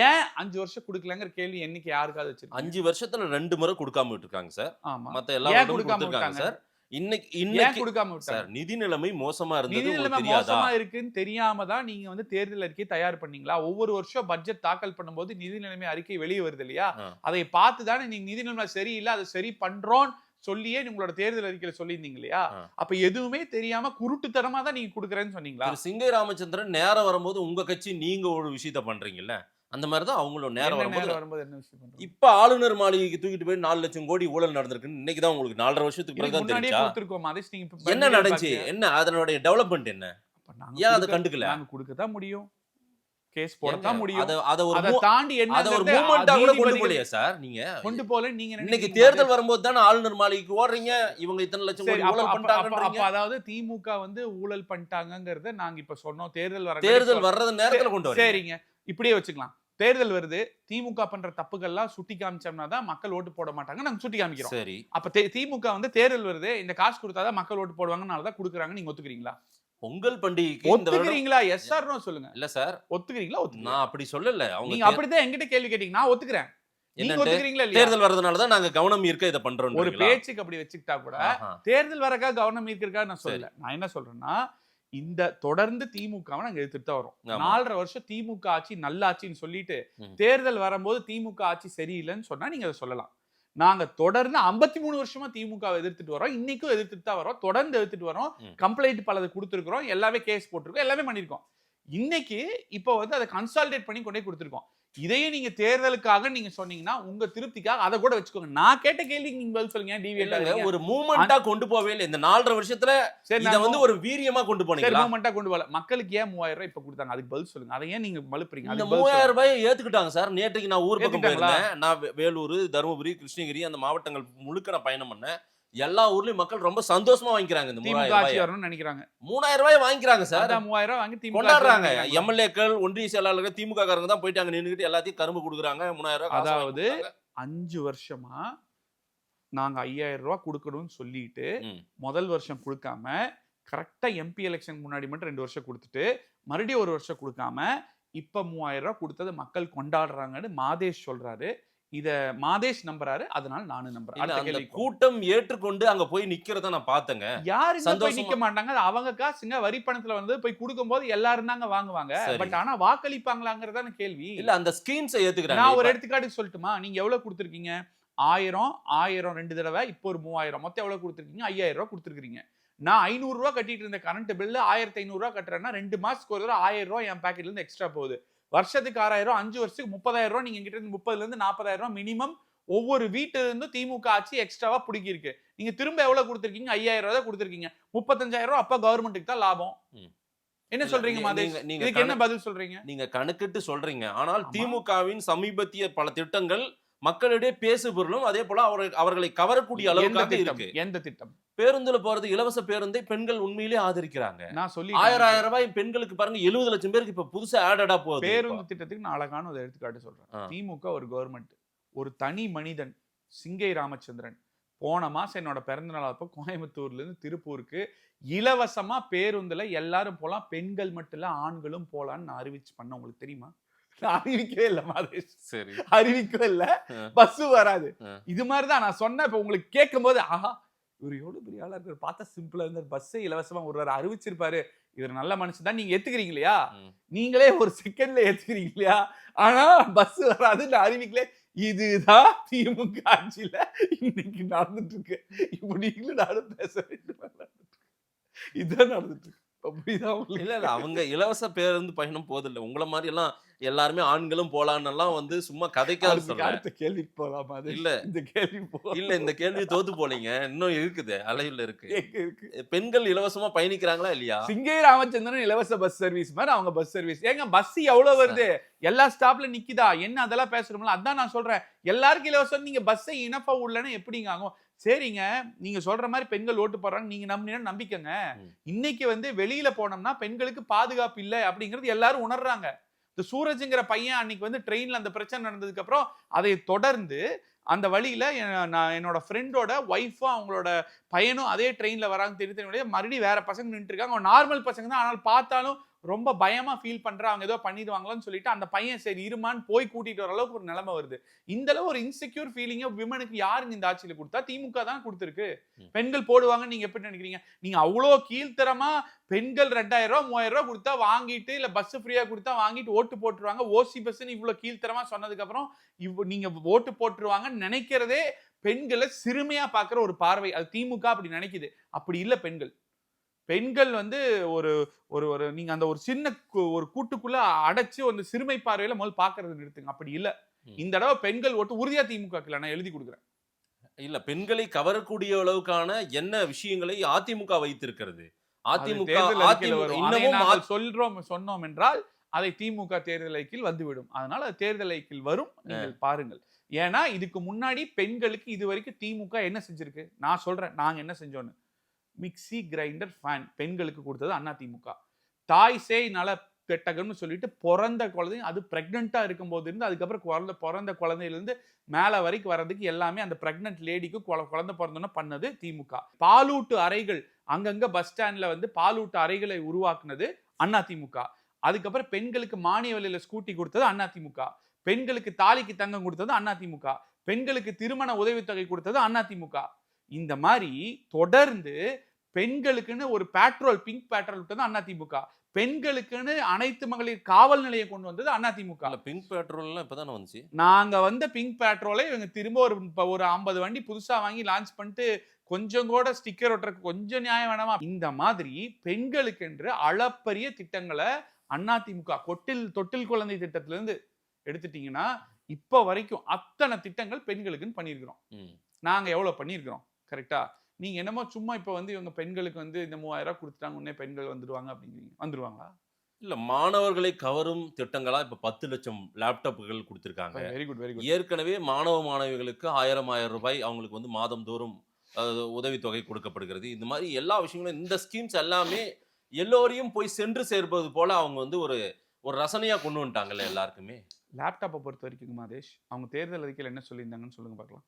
ஏன் 5 வருஷம் கொடுக்கலங்கிற கேள்வி என்னைக்கு யாருக்காவது வச்சு? 5 வருஷத்துல 2 முறை கொடுக்காம விட்டுருக்காங்க சார். ஆமா, மத்த எல்லாம் கொடுக்காம சார். இன்னைக்கு கொடுக்காம விட்டாங்க. நிதி நிலைமை மோசமா இருந்தது, மோசமா இருக்குன்னு தெரியாம தான் நீங்க வந்து தேர்தல் அறிக்கை தயார் பண்ணீங்களா? ஒவ்வொரு வருஷம் பட்ஜெட் தாக்கல் பண்ணும்போது நிதி நிலைமை அறிக்கை வெளியே வருது இல்லையா? அதை பார்த்து தானே நீங்க நிதி நிலைமை சரியில்லை அதை சரி பண்றோம் சொல்லியே உங்களோட தேர்தல் அறிக்கையில சொல்லியிருந்தீங்க இல்லையா? அப்ப எதுவுமே தெரியாம குருட்டுத்தனமா தான் நீங்க கொடுக்குறேன்னு சொன்னீங்களா? சிங்கை ராமச்சந்திரன் நேரம் வரும்போது உங்க கட்சி நீங்க ஒரு விஷயத்த பண்றீங்கல்ல, அந்த மாதிரிதான் அவங்களோட நேரம் வரும்போது என்ன விஷயம் பண்றாங்க? இப்ப ஆளுநர் மாளிகைக்கு தூக்கிட்டு போய் 4 லட்சம் கோடி ஊழல் நடந்திருக்குன்னு இன்னைக்கு தான் உங்களுக்கு 4.5 வருஷத்துக்கு பிறகு தான் தெரிஞ்சா? என்ன நடந்துச்சு, என்ன அதனுடைய டெவலப்மெண்ட் என்ன? ஏன் அதை கண்டுக்கல? நாங்க கொடுக்க தான் முடியும், கேஸ் போட தான் முடியும். அதை தாண்டி என்ன ஒரு மூவ்மெண்டா கூட கொண்டு போலையா சார்? நீங்க கொண்டு போல. நீங்க இன்னைக்கு தேர்தல் வரும்போது தானே ஆளுநர் மாளிகைக்கு ஓடுறீங்க, இவங்க இத்தனை லட்சம் கோடி ஊழல் பண்ணிட்டாங்கன்றீங்க. அதாவது திமுக வந்து ஊழல் பண்ணிட்டாங்கங்கறத நாங்க இப்ப சொன்னோம். தேர்தல் வர்றது நேரத்துல கொண்டு வரீங்க. சரிங்க, இப்படியே வச்சுக்கலாம். தேர்தல் வருது, திமுக பண்ற தப்புகள்லாம் சுட்டி காமிச்சோம்னா தான் மக்கள் ஓட்டு போட மாட்டாங்க, நாங்க சுட்டி காமிக்கிறோம். சரி, அப்ப திமுக வந்து தேர்தல் வருது, இந்த காசு கொடுத்தாதான் மக்கள் ஓட்டு போடுவாங்கனால தான் கொடுக்குறாங்க. நீங்க ஒத்துக்கிறீங்களா? பொங்கல் பண்டிகைக்கு ஒத்துக்கிறீங்களா? எஸ் ஆர் நோ சொல்லுங்க. இல்ல சார், ஒத்துக்கிறீங்களா? நான் அப்படி சொல்லல. நீங்க அப்படிதான் என்கிட்ட கேள்வி கேட்டீங்க, நான் ஒத்துக்கிறேன். நீங்க ஒத்துக்கிறீங்களா இல்லையா? தேர்தல் வரதுனால தான் நாங்க கவனம் ஈர்க்க இத பண்றோம். ஒரு பேச்சுக்கு அப்படி வச்சுக்கிட்டா கூட தேர்தல் வரக்கா கவனம் ஈர்க்கிறக்கா நான் சொல்லல. நான் என்ன சொல்றேன்னா, இந்த தொடர்ந்து திமுகவை நாங்க எதிர்த்துட்டு வரோம். 4.5 வருஷம் திமுக ஆட்சி நல்லாட்சின்னு சொல்லிட்டு தேர்தல் வரும்போது திமுக ஆட்சி சரியில்லைன்னு சொன்னா நீங்க அதை சொல்லலாம். நாங்க தொடர்ந்து 53 வருஷமா திமுக எதிர்த்துட்டு வரோம், இன்னைக்கும் எதிர்த்துட்டு தான் வரோம், தொடர்ந்து எதிர்த்துட்டு வரோம். கம்ப்ளைண்ட் பலது கொடுத்துருக்கோம், எல்லாமே கேஸ் போட்டிருக்கோம், எல்லாமே பண்ணிருக்கோம். இன்னைக்கு இப்போ வந்து அதை கன்சாலிடேட் பண்ணி கொண்டே கொடுத்துருக்கோம். இதையே நீங்க தேர்தலுக்காக நீங்க சொன்னீங்கன்னா உங்க திருப்திக்காக அதை கூட வச்சுக்கோங்க. நான் கேட்ட கேள்விக்கு நீங்க பதில் சொல்லுங்க. டிவியேட் ஒரு மூவ்மெண்டா கொண்டு போவே இல்லை. இந்த 4.5 வருஷத்துல இத வந்து ஒரு வீரியமா கொண்டு போனீங்களா? மூவ்மெண்டா கொண்டு போகல. மக்களுக்கு ஏன் 3000 ரூபாய் இப்ப கொடுத்தாங்க? அதுக்கு பதில் சொல்லுங்க. அதை ஏன் நீங்க மழுப்புறீங்க? இந்த 3000 ரூபாயை ஏத்துக்கிட்டாங்க சார். நேற்றுக்கு நான் ஊர் பக்கம் போயிருந்தேன். நான் வேலூர், தருமபுரி, கிருஷ்ணகிரி அந்த மாவட்டங்கள் முழுக்க நான் பயணம் பண்ணேன். எல்லா ஊர்லயும் மக்கள் ரொம்ப சந்தோஷமா வாங்கிக்கிறாங்க. இந்த 3000 ரூபாய் நினைக்கிறாங்க. 3000 ரூபாய் வாங்கிக்கிறாங்க சார். 3000 ரூபாய் வாங்கி திமுக கொண்டாடுறாங்க. எம்எல்ஏக்கள், ஒன்றிய செயலாளர்கள், திமுக காரங்க தான் போயிட்டு அங்க நின்னுக்கிட்டு எல்லாத்தையும் கரும்பு கொடுக்குறாங்க. 3000 ரூபாய். அதாவது 5 வருஷமா நாங்க 5000 ரூபாய் கொடுக்கணும்னு சொல்லிட்டு முதல் வருஷம் கொடுக்காம கரெக்டா எம்பி எலெக்ஷன் முன்னாடி மட்டும் 2 வருஷம் கொடுத்துட்டு மறுபடியும் 1 வருஷம் கொடுக்காம இப்ப 3000 ரூபாய் கொடுத்தது மக்கள் கொண்டாடுறாங்கன்னு மாதேஷ் சொல்றாரு. இத மாதேஷ் நம்புறாரு. அதனால நானும் நம்புறேன். அந்த கூட்டம் ஏற்றுக்கொண்டு அங்க போய் நிக்கிறத நான் பார்த்தேங்க. யாருங்க போய் நிக்க மாட்டாங்க. அவங்க காசுங்க வரி பணத்துல வந்து போய் கொடுக்கும்போது எல்லாரும் தாங்க வாங்குவாங்க. பட் ஆனா வாக்களிப்பாங்களாங்கறதான கேள்வி. இல்ல அந்த ஸ்கீம்ஸ் ஏத்துக்கறாங்க. நான் ஒரு எடுத்துக்காட்டு சொல்லட்டுமா? நீங்க எவ்வளவு கொடுத்திருக்கீங்க? 1000 2 தடவை, இப்போ ஒரு 3000 மொத்தம் எவ்வளவு கொடுத்திருக்கீங்க? 5000 ரூபாய் கொடுத்திருக்கீங்க. நான் 500 ரூபாய் கட்டிட்டு இருந்த கரண்ட் பில் 1500 ரூபாய் கட்டுறேன்னா 2 மாசத்துக்கு ஒரு தடவை 1000 ரூபாய் என் பாக்கெட்ல இருந்து எக்ஸ்ட்ரா போகுது. வருஷத்துக்கு 6000, 5 வருஷத்துக்கு 30000 ரூபாய். நீங்க கிட்ட இருந்து 30ல இருந்து 40000 ரூபாய் மினிமம் ஒவ்வொரு வீட்டுல இருந்து திமுக ஆட்சி எக்ஸ்ட்ராவா புடிக்கி இருக்கு. நீங்க திரும்ப எவ்வளவு கொடுத்திருக்கீங்க? 5000 ரூபாய் தான் கொடுத்திருக்கீங்க. 35000 ரூபாய் அப்ப கவர்மெண்ட்டுக்கு தான் லாபம். என்ன சொல்றீங்க மாதேஷ்? இதுக்கு என்ன பதில் சொல்றீங்க? நீங்க கணக்கிட்டு சொல்றீங்க. ஆனால் திமுகவின் சமீபத்திய பல திட்டங்கள் மக்களிடையே பேசு பொருளும் அதே போல அவர்களை கவரக்கூடிய அளவுக்கு இருக்கு. எந்த திட்டம்? பேருந்துல போறது, இலவச பேருந்தை பெண்கள் உண்மையிலேயே ஆதரிக்கிறாங்க. நான் சொல்லி 1000 ரூபாய் பெண்களுக்கு பாருங்க 70 லட்சம் பேருக்கு இப்ப புதுசா ஆடடா போகுது. பேருந்து திட்டத்துக்கு நான் அழகான ஒரு எடுத்துக்காட்டு சொல்றேன். திமுக ஒரு கவர்மெண்ட், ஒரு தனி மனிதன் சிங்கை ராமச்சந்திரன் போன மாசம் என்னோட பிறந்த நாள் அப்போ கோயம்புத்தூர்ல இருந்து திருப்பூருக்கு இலவசமா பேருந்துல எல்லாரும் போலாம், பெண்கள் மட்டும் இல்ல ஆண்களும் போலான்னு நான் அறிவிச்சு பண்ண. உங்களுக்கு தெரியுமா? அறிவிக்கவே இல்ல மாதேஷ். சரி, அறிவிக்கவே இல்ல. பஸ் வராது. இது மாதிரிதான் நான் சொன்னேன். இப்ப உங்களுக்கு கேட்கும் போது ஆஹா இவர் எவ்வளவு பெரிய ஆளா இருக்காரு, பார்த்தா சிம்பிளா இருந்தார், பஸ்ஸை இலவசமா ஒரு அறிவிச்சிருப்பாரு, இவர் நல்ல மனுஷன் தான் நீங்க ஏத்துக்கிறீங்க இல்லையா? நீங்களே ஒரு செகண்ட்ல ஏத்துக்கிறீங்க இல்லையா? ஆனா பஸ் வராது நான் அறிவிக்கல. இதுதான் திமுக ஆட்சியில இன்னைக்கு நடந்துட்டு இருக்கு. இப்படி நானும் பேச வேண்டும். இதுதான் நடந்துட்டு இருக்கு. இல்ல அவங்க இலவச பேருந்து பயணம் போதில்லை. உங்களை மாதிரி எல்லாம் எல்லாருமே ஆண்களும் போலான்னு வந்து சும்மா கதைக்காக சொல்றேன். கேள்விக்கு போலாமா? இல்ல இந்த கேள்வி இல்ல, இந்த கேள்வி தோத்து போலீங்க. இன்னும் இருக்குது, அலையில இருக்கு. பெண்கள் இலவசமா பயணிக்கிறாங்களா இல்லையா? சிங்கை ராமச்சந்திரன் இலவச பஸ் சர்வீஸ் மாதிரி அவங்க பஸ் சர்வீஸ். ஏங்க பஸ் எவ்வளவு வருது? எல்லா ஸ்டாப்ல நிக்குதா? என்ன அதெல்லாம் பேசுறோம்ல, அதான் நான் சொல்றேன். எல்லாருக்கும் இலவசம். நீங்க பஸ்ஸை இனஃபா உள்ளனா எப்படிங்க ஆகும்? சரிங்க, நீங்க சொல்ற மாதிரி பெண்கள் ஓட்டு போடுறாங்க, நீங்க நம்பினா நம்பிக்கங்க. இன்னைக்கு வந்து வெளியில போனோம்னா பெண்களுக்கு பாதுகாப்பு இல்லை அப்படிங்கிறது எல்லாரும் உணர்றாங்க. இந்த சூரஜ்ங்கிற பையன் அன்னைக்கு வந்து ட்ரெயின்ல அந்த பிரச்சனை நடந்ததுக்கு அப்புறம் அதை தொடர்ந்து அந்த வழியில நான் என்னோட ஃப்ரெண்டோட ஒய்ஃபும் அவங்களோட பையனும் அதே ட்ரெயின்ல வராங்க தெரியும். மறுபடியும் வேற பசங்க நின்று இருக்காங்க. அவங்க நார்மல் பசங்க தான், ஆனால் பார்த்தாலும் ரொம்ப பயமா ஃபீல் பண்றாங்க, அவங்க ஏதோ பண்ணிடுவாங்களான்னு சொல்லிட்டு அந்த பையன் சரி இருமான்னு போய் கூட்டிட்டு வர அளவுக்கு ஒரு நிலைமை வருது. இந்த அளவு ஒரு இன்செக்யூர் ஃபீலிங்க விமனுக்கு யாருங்க இந்த ஆட்சியில கொடுத்தா? திமுக தான் கொடுத்துருக்கு. பெண்கள் போடுவாங்கன்னு நீங்க எப்படி நினைக்கிறீங்க? நீங்க அவ்வளோ கீழ்த்தரமா பெண்கள் 2000 ரூபாய் 3000 ரூபாய் கொடுத்தா வாங்கிட்டு, இல்ல பஸ் ஃப்ரீயா கொடுத்தா வாங்கிட்டு ஓட்டு போட்டுருவாங்க. ஓசி பஸ்ன்னு இவ்வளவு கீழ்த்தரமா சொன்னதுக்கு அப்புறம் நீங்க ஓட்டு போட்டுருவாங்கன்னு நினைக்கிறதே பெண்களை சிறுமையா பாக்குற ஒரு பார்வை. அது திமுக அப்படி நினைக்குது. அப்படி இல்ல. பெண்கள் வந்து ஒரு ஒரு நீங்க அந்த ஒரு சின்ன ஒரு கூட்டுக்குள்ள அடைச்சு ஒரு சிறுமை பார்வையில முதல் பாக்குறது நிறுத்துங்க. அப்படி இல்ல. இந்த தடவை பெண்கள் ஓட்டு உறுதியா திமுக நான் எழுதி கொடுக்குறேன். இல்ல, பெண்களை கவரக்கூடிய அளவுக்கான என்ன விஷயங்களை அதிமுக வைத்திருக்கிறது? சொன்னோம் என்றால் அதை திமுக தேர்தல் அறிக்கையில் வந்துவிடும். அதனால தேர்தல் அறிக்கையில் வரும், நீங்கள் பாருங்கள். ஏன்னா இதுக்கு முன்னாடி பெண்களுக்கு இது வரைக்கும் திமுக என்ன செஞ்சிருக்கு? நான் சொல்றேன் நாங்க என்ன செஞ்சோன்னு. மிக்சி, கிரைண்டர், ஃபேன் பெண்களுக்கு கொடுத்தது அதிமுக. தாய் சேய் நல பெட்டகம்னு சொல்லிட்டு பிறந்த குழந்தைங்க, அது பிரெக்னெண்டா இருக்கும் போது இருந்து அதுக்கப்புறம் பிறந்த குழந்தையிலிருந்து மேல வரைக்கும் வர்றதுக்கு எல்லாமே அந்த பிரெக்னென்ட் லேடிக்கு குழந்தை பிறந்தோன்னு பண்ணது திமுக. பாலூட்டு அறைகள் அங்கங்க பஸ் ஸ்டாண்ட்ல வந்து பாலூட்டு அறைகளை உருவாக்குனது அதிமுக. அதுக்கப்புறம் பெண்களுக்கு மானிய விலையில ஸ்கூட்டி கொடுத்தது அதிமுக. பெண்களுக்கு தாலிக்கு தங்கம் கொடுத்தது அதிமுக. பெண்களுக்கு திருமண உதவித்தொகை கொடுத்தது அதிமுக. இந்த மாதிரி தொடர்ந்து பெண்களுக்குன்னு ஒரு பேட்ரோல், பிங்க் பேட்ரோல் விட்டது அதிமுக. பெண்களுக்குன்னு அனைத்து மகளிர் காவல் நிலையம் கொண்டு வந்தது அதிமுக. பிங்க் பேட்ரோல் இப்பதானே வந்துச்சு. நாங்க வந்த பிங்க் பேட்ரோலை இவங்க திரும்ப ஒரு 50 வண்டி புதுசா வாங்கி லான்ச் பண்ணிட்டு கொஞ்சம் கூட ஸ்டிக்கர் ஒட்டுறதுக்கு கொஞ்சம் நியாயம் வேணாமா? இந்த மாதிரி பெண்களுக்கு என்று அளப்பரிய திட்டங்களை அதிமுக தொட்டில் குழந்தை திட்டத்துல இருந்து எடுத்துட்டீங்கன்னா இப்ப வரைக்கும் அத்தனை திட்டங்கள் பெண்களுக்குன்னு பண்ணியிருக்கிறோம். நாங்க எவ்வளவு பண்ணியிருக்கிறோம் கரெக்டா? நீங்க என்னமோ சும்மா இப்ப வந்து இவங்க பெண்களுக்கு வந்து இந்த 3000 ரூபாய் கொடுத்துட்டாங்க உடனே பெண்கள் வந்துடுவாங்க அப்படிங்கிறீங்க. வந்துருவாங்களா? இல்ல, மாணவர்களை கவரும் திட்டங்களா இப்ப 10 லட்சம் லேப்டாப்புகள் கொடுத்திருக்காங்க. Very good very good. ஏற்கனவே மாணவிகளுக்கு 1000 ரூபாய் அவங்களுக்கு வந்து மாதம்தோறும் உதவித்தொகை கொடுக்கப்படுகிறது. இந்த மாதிரி எல்லா விஷயங்களும் இந்த ஸ்கீம்ஸ் எல்லாமே எல்லோரையும் போய் சென்று சேர்ப்பது போல அவங்க வந்து ஒரு ரசனையா கொண்டு வந்துட்டாங்கல்ல எல்லாருக்குமே. லேப்டாப்பை பொறுத்த வரைக்கும் மாதேஷ் அவங்க தேர்தல் அறிக்கையில் என்ன சொல்லியிருந்தாங்கன்னு சொல்லுங்க பார்க்கலாம்.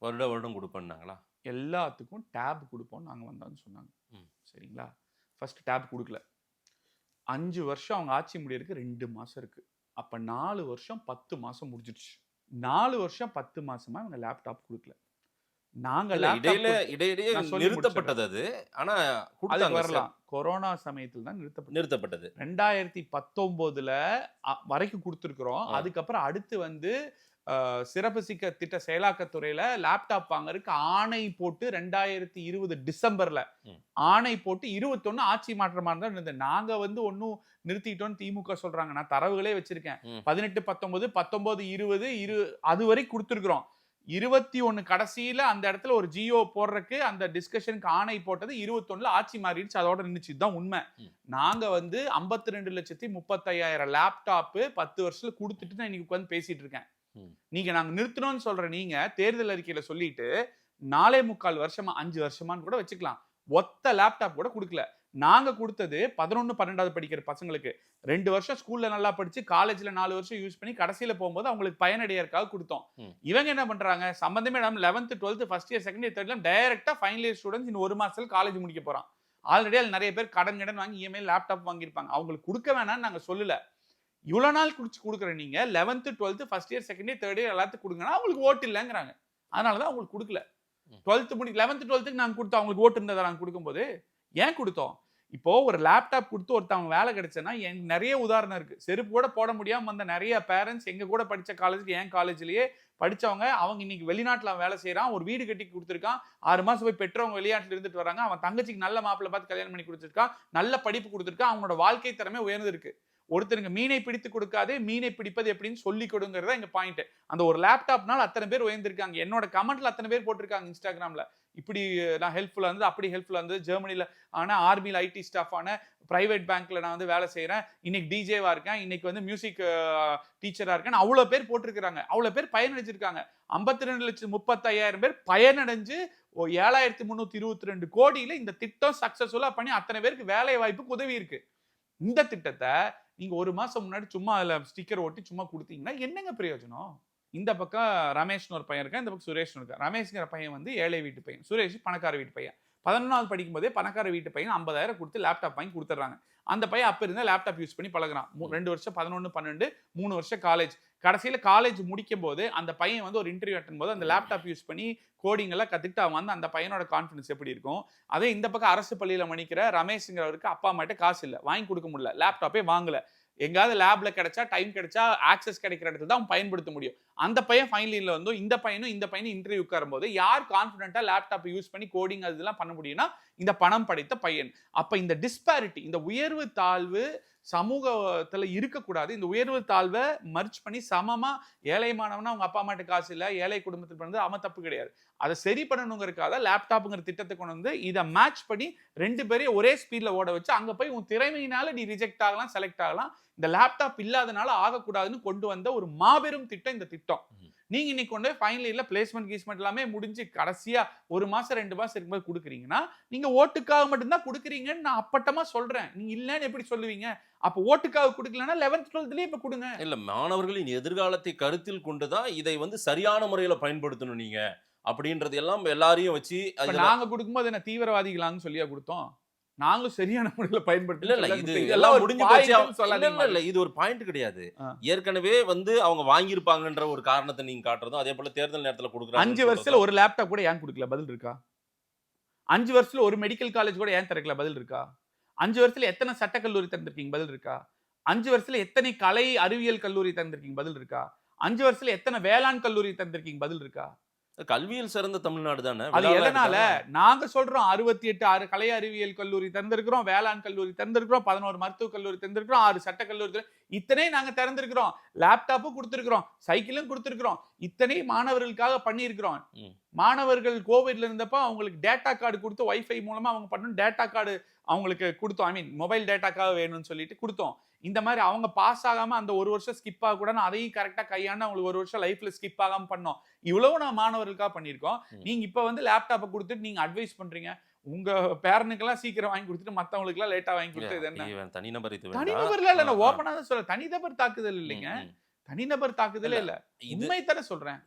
வருடம் கொடுப்பேன்னாங்களா? எல்லாத்துக்கும் டேப் கொடுப்போம் நாங்க வந்தான்னு சொன்னாங்க. சரிங்களா? ஃபர்ஸ்ட் டேப் கொடுக்கல. 5 வருஷம் அவங்க ஆட்சி முடியறதுக்கு 2 மாசம் இருக்கு. அப்ப 4 வருஷம் 10 மாசம் முடிஞ்சிடுச்சு. 4 வருஷம் 10 மாசமா அவங்க லேப்டாப் கொடுக்கல. நாங்க இடையிடையே நிறுத்தப்பட்டது அது. ஆனா வரலாம் கொரோனா சமயத்தில் தான் நிறுத்தப்பட்டது. 2019 வரைக்கும் கொடுத்துருக்கிறோம். அதுக்கப்புறம் அடுத்து வந்து சிறப்பு சிக்க திட்ட செயலாக்கத்துறையில லேப்டாப் வாங்கறதுக்கு ஆணை போட்டு 2020 டிசம்பர்ல ஆணை போட்டு 21 ஆட்சி மாற்றமா இருந்தா இருந்தது. நாங்க வந்து ஒன்னும் நிறுத்திட்டோம்னு திமுக சொல்றாங்க. நான் தரவுகளே வச்சிருக்கேன். 18, 19, 19, 20 அது வரை கொடுத்துருக்கிறோம். 21 கடைசியில அந்த இடத்துல ஒரு ஜியோ போடுறதுக்கு அந்த டிஸ்கஷனுக்கு ஆணை போட்டது 21ல ஆட்சி மாறிடுச்சு. அதோட நின்னுச்சு. இதுதான் உண்மை. நாங்க வந்து 52,35,000 லேப்டாப் 10 வருஷத்துல கொடுத்துட்டு தான் இன்னைக்கு உட்காந்து பேசிட்டு இருக்கேன். நாங்க நிறுத்தணும்னு சொல்ற நீங்க தேர்தல் அறிக்கையில சொல்லிட்டு 4.25 வருஷமா 5 வருஷமான்னு கூட வச்சுக்கலாம். ஒத்த லேப்டாப் கூட கொடுக்கல. நாங்க கொடுத்தது 11, 12வது படிக்கிற பசங்களுக்கு 2 வருஷம் ஸ்கூல்ல நல்லா படிச்சு காலேஜ்ல 4 வருஷம் யூஸ் பண்ணி கடைசியில போகும்போது அவங்களுக்கு பயனடையறதுக்காக கொடுத்தோம். இவங்க என்ன பண்றாங்க? சம்பந்தமே இல்லாம 11th, 12th, first year, second year, third year டைரக்டா ஃபைனல் இயர் ஸ்டூடெண்ட்ஸ் இன்னும் 1 மாசத்துல காலேஜ் முடிக்க போறான். ஆல்ரெடி அது நிறைய பேர் கடன் வாங்கி இஎம்ஐ லேப்டாப் வாங்கியிருப்பாங்க. அவங்களுக்கு கொடுக்க வேணாம்னு நாங்க சொல்லல. இவ்வளவு நாள் கொடுக்குற நீங்க 11th, 12th, first year, second year, third year எல்லாத்துக்கும் கொடுங்கன்னா அவங்களுக்கு ஓட்டு இல்லைங்கிறாங்க. அதனாலதான் அவங்களுக்கு கொடுக்கல. 12th 11th, 12th நாங்க கொடுத்தோம். அவங்களுக்கு ஓட்டு இருந்ததை நாங்க கொடுக்கும்போது ஏன் கொடுத்தோம்? இப்போ ஒரு லேப்டாப் கொடுத்து ஒருத்தவங்க வேலை கிடைச்சேன்னா நிறைய உதாரணம் இருக்கு. செருப்பு கூட போட முடியாம வந்த நிறைய பேரண்ட்ஸ் எங்க கூட படிச்ச காலேஜுக்கு என் காலேஜ்லயே படிச்சவங்க அவங்க இன்னைக்கு வெளிநாட்டுல வேலை செய்யறான். ஒரு வீடு கட்டி கொடுத்துருக்கான். 6 மாசம் போய் பெற்றவங்க வெளிநாட்டுல இருந்துட்டு வராங்க. அவன் தங்கச்சிக்கு நல்ல மாப்பிள்ளை பார்த்து கல்யாணம் பண்ணி கொடுத்துருக்கான். நல்ல படிப்பு கொடுத்துருக்கான். அவங்களோட வாழ்க்கை திறமை உயர்ந்து இருக்கு. ஒருத்தருங்க மீனை பிடித்து கொடுக்காதே மீனை பிடிப்பது எப்படின்னு சொல்லி கொடுங்கிறதா எங்க பாயிண்ட். அந்த ஒரு லேப்டாப்னால அத்தனை பேர் உயர்ந்திருக்காங்க. என்னோட கமெண்ட்ல அத்தனை பேர் போட்டிருக்காங்க இன்ஸ்டாகிராம்ல. இப்படி நான் ஹெல்ப்ஃபுல்லா இருந்தது, அப்படி ஹெல்ப்ஃபுல்லா இருந்தது. ஜெர்மனில ஆனா ஆர்மியில் ஐடி ஸ்டாஃப் ஆன, பிரைவேட் பேங்க்ல நான் வந்து வேலை செய்யறேன், இன்னைக்கு டிஜேவா இருக்கேன், இன்னைக்கு வந்து மியூசிக் டீச்சரா இருக்கேன். அவ்வளவு பேர் போட்டிருக்காங்க. அவ்வளவு பேர் பயனடைஞ்சிருக்காங்க. 52,35,000 பேர் பயனடைஞ்சு 7,322 கோடியில இந்த திட்டம் சக்சஸ்ஃபுல்லா பண்ணி அத்தனை பேருக்கு வேலை வாய்ப்புக்கு உதவி இருக்கு. இந்த திட்டத்தை நீங்க 1 மாசம் முன்னாடி சும்மா அதுல ஸ்டிக்கர் ஒட்டி சும்மா கொடுத்தீங்கன்னா என்னங்க பிரயோஜனம்? இந்த பக்கம் ரமேஷ்னு ஒரு பையன் இருக்கா, இந்த பக்கம் சுரேஷ்னு இருக்கா. ரமேஷ்ங்கிற பையன் வந்து ஏழை வீட்டு பையன், சுரேஷ் பணக்கார வீட்டு பையன். 11வது படிக்கும் போதே பணக்கார வீட்டு பையன் 50,000 கொடுத்து லேப்டாப் வாங்கி கொடுத்துட்றாங்க. அந்த பையன் அப்ப இருந்தா லேப்டாப் யூஸ் பண்ணி பழகுறான். 2 வருஷம் 11, 12, 3 வருஷம் காலேஜ். கடைசியில காலேஜ் முடிக்கும் போது அந்த பையன் வந்து ஒரு இன்டர்வியூ அட்டன் போது அந்த லேப்டாப் யூஸ் பண்ணி கோடிங் எல்லாம் கத்துக்கிட்டு அவன் வந்து அந்த பையனோட கான்ஃபிடன்ஸ் எப்படி இருக்கும்? அதே இந்த பக்கம் அரசு பள்ளியில மணிக்கிற ரமேஷ்ங்கிறவருக்கு அப்பா அம்மாட்ட காசு இல்லை, வாங்கி கொடுக்க முடியல, லேப்டாப்பே வாங்கல. எங்காவது லேப்ல கிடைச்சா டைம் கிடைச்சா ஆக்சஸ் கிடைக்கிற இடத்துல தான் பயன்படுத்த முடியும். அந்த பையன் ஃபைனல் இயர்ல வந்து இந்த பையனும் இன்டர்வியூ உட்காரும் போது யார் கான்ஃபிடென்ட்டா லேப்டாப் யூஸ் பண்ணி கோடிங் அதெல்லாம் பண்ண முடியும்னா இந்த பணம் படைத்த பையன். அப்ப இந்த டிஸ்பாரிட்டி, இந்த உயர்வு தாழ்வு சமூகத்துல இருக்கக்கூடாது. இந்த உயர்வு தாழ்வை மர்ச் பண்ணி சமமா ஏழை மாணவனா அவங்க அப்பா அம்மாட்ட காசு இல்லை, ஏழை குடும்பத்தில் பிறந்து அவன் தப்பு கிடையாது. அதை சரி பண்ணணுங்கிறதுக்காக லேப்டாப்ங்கிற திட்டத்தை கொண்டு வந்து இதை மேட்ச் பண்ணி 2 பேரையும் ஒரே ஸ்பீட்ல ஓட வச்சு அங்க போய் உன் திறமையினால நீ ரிஜெக்ட் ஆகலாம், செலக்ட் ஆகலாம், இந்த லேப்டாப் இல்லாதனால ஆகக்கூடாதுன்னு கொண்டு வந்த ஒரு மாபெரும் திட்டம் இந்த திட்டம். நீங்க இன்னைக்கு கொண்டு ஃபைனல் இயர்ல பிளேஸ்மெண்ட் கீஸ்மெண்ட் எல்லாமே முடிஞ்சு கடைசியா 1 மாசம் 2 மாசம் இருக்கும்போது கொடுக்குறீங்கன்னா நீங்க ஓட்டுக்காக மட்டும்தான் கொடுக்குறீங்கன்னு நான் அப்பட்டமா சொல்றேன். நீங்க இல்லன்னு எப்படி சொல்லுவீங்க? அப்ப ஓட்டுக்காக கொடுக்கலன்னா 11th 12thலயே இப்ப கொடுங்க. இல்ல, மாணவர்களின் எதிர்காலத்தை கருத்தில் கொண்டுதான் இதை வந்து சரியான முறையில பயன்படுத்தணும் நீங்க அப்படின்றது எல்லாம் எல்லாரையும் வச்சு. நாங்க கொடுக்கும்போது என்ன தீவிரவாதிகளான்னு சொல்லியா கொடுத்தோம்? நாங்களும் சரியான முறையில பயன்படுத்தல. இல்ல, இது எல்லாம் முடிஞ்சு போச்சு. இல்ல, இது ஒரு பாயிண்ட் கிடையாது. ஏற்கனவே வந்து அவங்க வாங்கியிருப்பாங்கன்ற ஒரு காரணத்தை நீங்க காட்டுறதும் அதே போல தேர்தல் நேரத்துல கொடுக்குறாங்க. 5 வருஷத்துல ஒரு லேப்டாப் கூட ஏன் கொடுக்கல? பதில் இருக்கா? 5 வருஷத்துல ஒரு மெடிக்கல் காலேஜ் கூட ஏன் திறக்கல? பதில் இருக்கா? 5 வருஷத்துல எத்தனை சட்டக்கல்லூரி திறந்திருக்கீங்க? பதில் இருக்கா? 5 வருஷத்துல எத்தனை கலை அறிவியல் கல்லூரி திறந்திருக்கீங்க? பதில் இருக்கா? 5 வருஷத்துல எத்தனை வேளாண் கல்லூரி திறந்திருக்கீங்க? பதில் இருக்கா? கல்வியில் சிறந்த தமிழ்நாடு தானே. அது எதனால நாங்க சொல்றோம் 68 கலை அறிவியல் கல்லூரி திறந்திருக்கிறோம், வேளாண் கல்லூரி திறந்திருக்கிறோம், 11 மருத்துவக் கல்லூரி திறந்திருக்கிறோம், 6 சட்டக் கல்லூரி, இத்தனை நாங்க திறந்திருக்கிறோம், லேப்டாப்பும் கொடுத்திருக்கிறோம், சைக்கிளும் கொடுத்திருக்கிறோம், இத்தனை மாணவர்களுக்காக பண்ணியிருக்கிறோம். மாணவர்கள் கோவிட்ல இருந்தப்ப அவங்களுக்கு டேட்டா கார்டு கொடுத்து வைஃபை மூலமா அவங்க பண்ணணும், டேட்டா கார்டு அவங்களுக்கு கொடுத்தோம். ஐ மீன் மொபைல் டேட்டாக்காக வேணும்னு சொல்லிட்டு கொடுத்தோம். இந்த மாதிரி அவங்க பாஸ் ஆகாம அந்த ஒரு வருஷம் ஸ்கிப் ஆக கூட அதையும் கரெக்டா கையாண்டு அவங்களுக்கு ஒரு வருஷம் லைஃப்ல ஸ்கிப் ஆகாம பண்ணோம். இவ்வளவு நான் மாணவர்களுக்காக பண்ணியிருக்கோம். நீங்க இப்ப வந்து லேப்டாப்பை கொடுத்துட்டு நீங்க அட்வைஸ் பண்றீங்க. உங்க பேரனுக்கெல்லாம் சீக்கிரம் வாங்கி கொடுத்துட்டு மத்தவங்களுக்கு எல்லாம் லேட்டா வாங்கி கொடுத்து இது என்ன தனிநபர்? தனிநபர்ல இல்ல, நான் ஓபனா தான் சொல்றேன். தனிநபர் தாக்குதல் இல்லைங்க, தனிநபர் தாக்குதலே இல்ல, உண்மை தானே சொல்றேன்.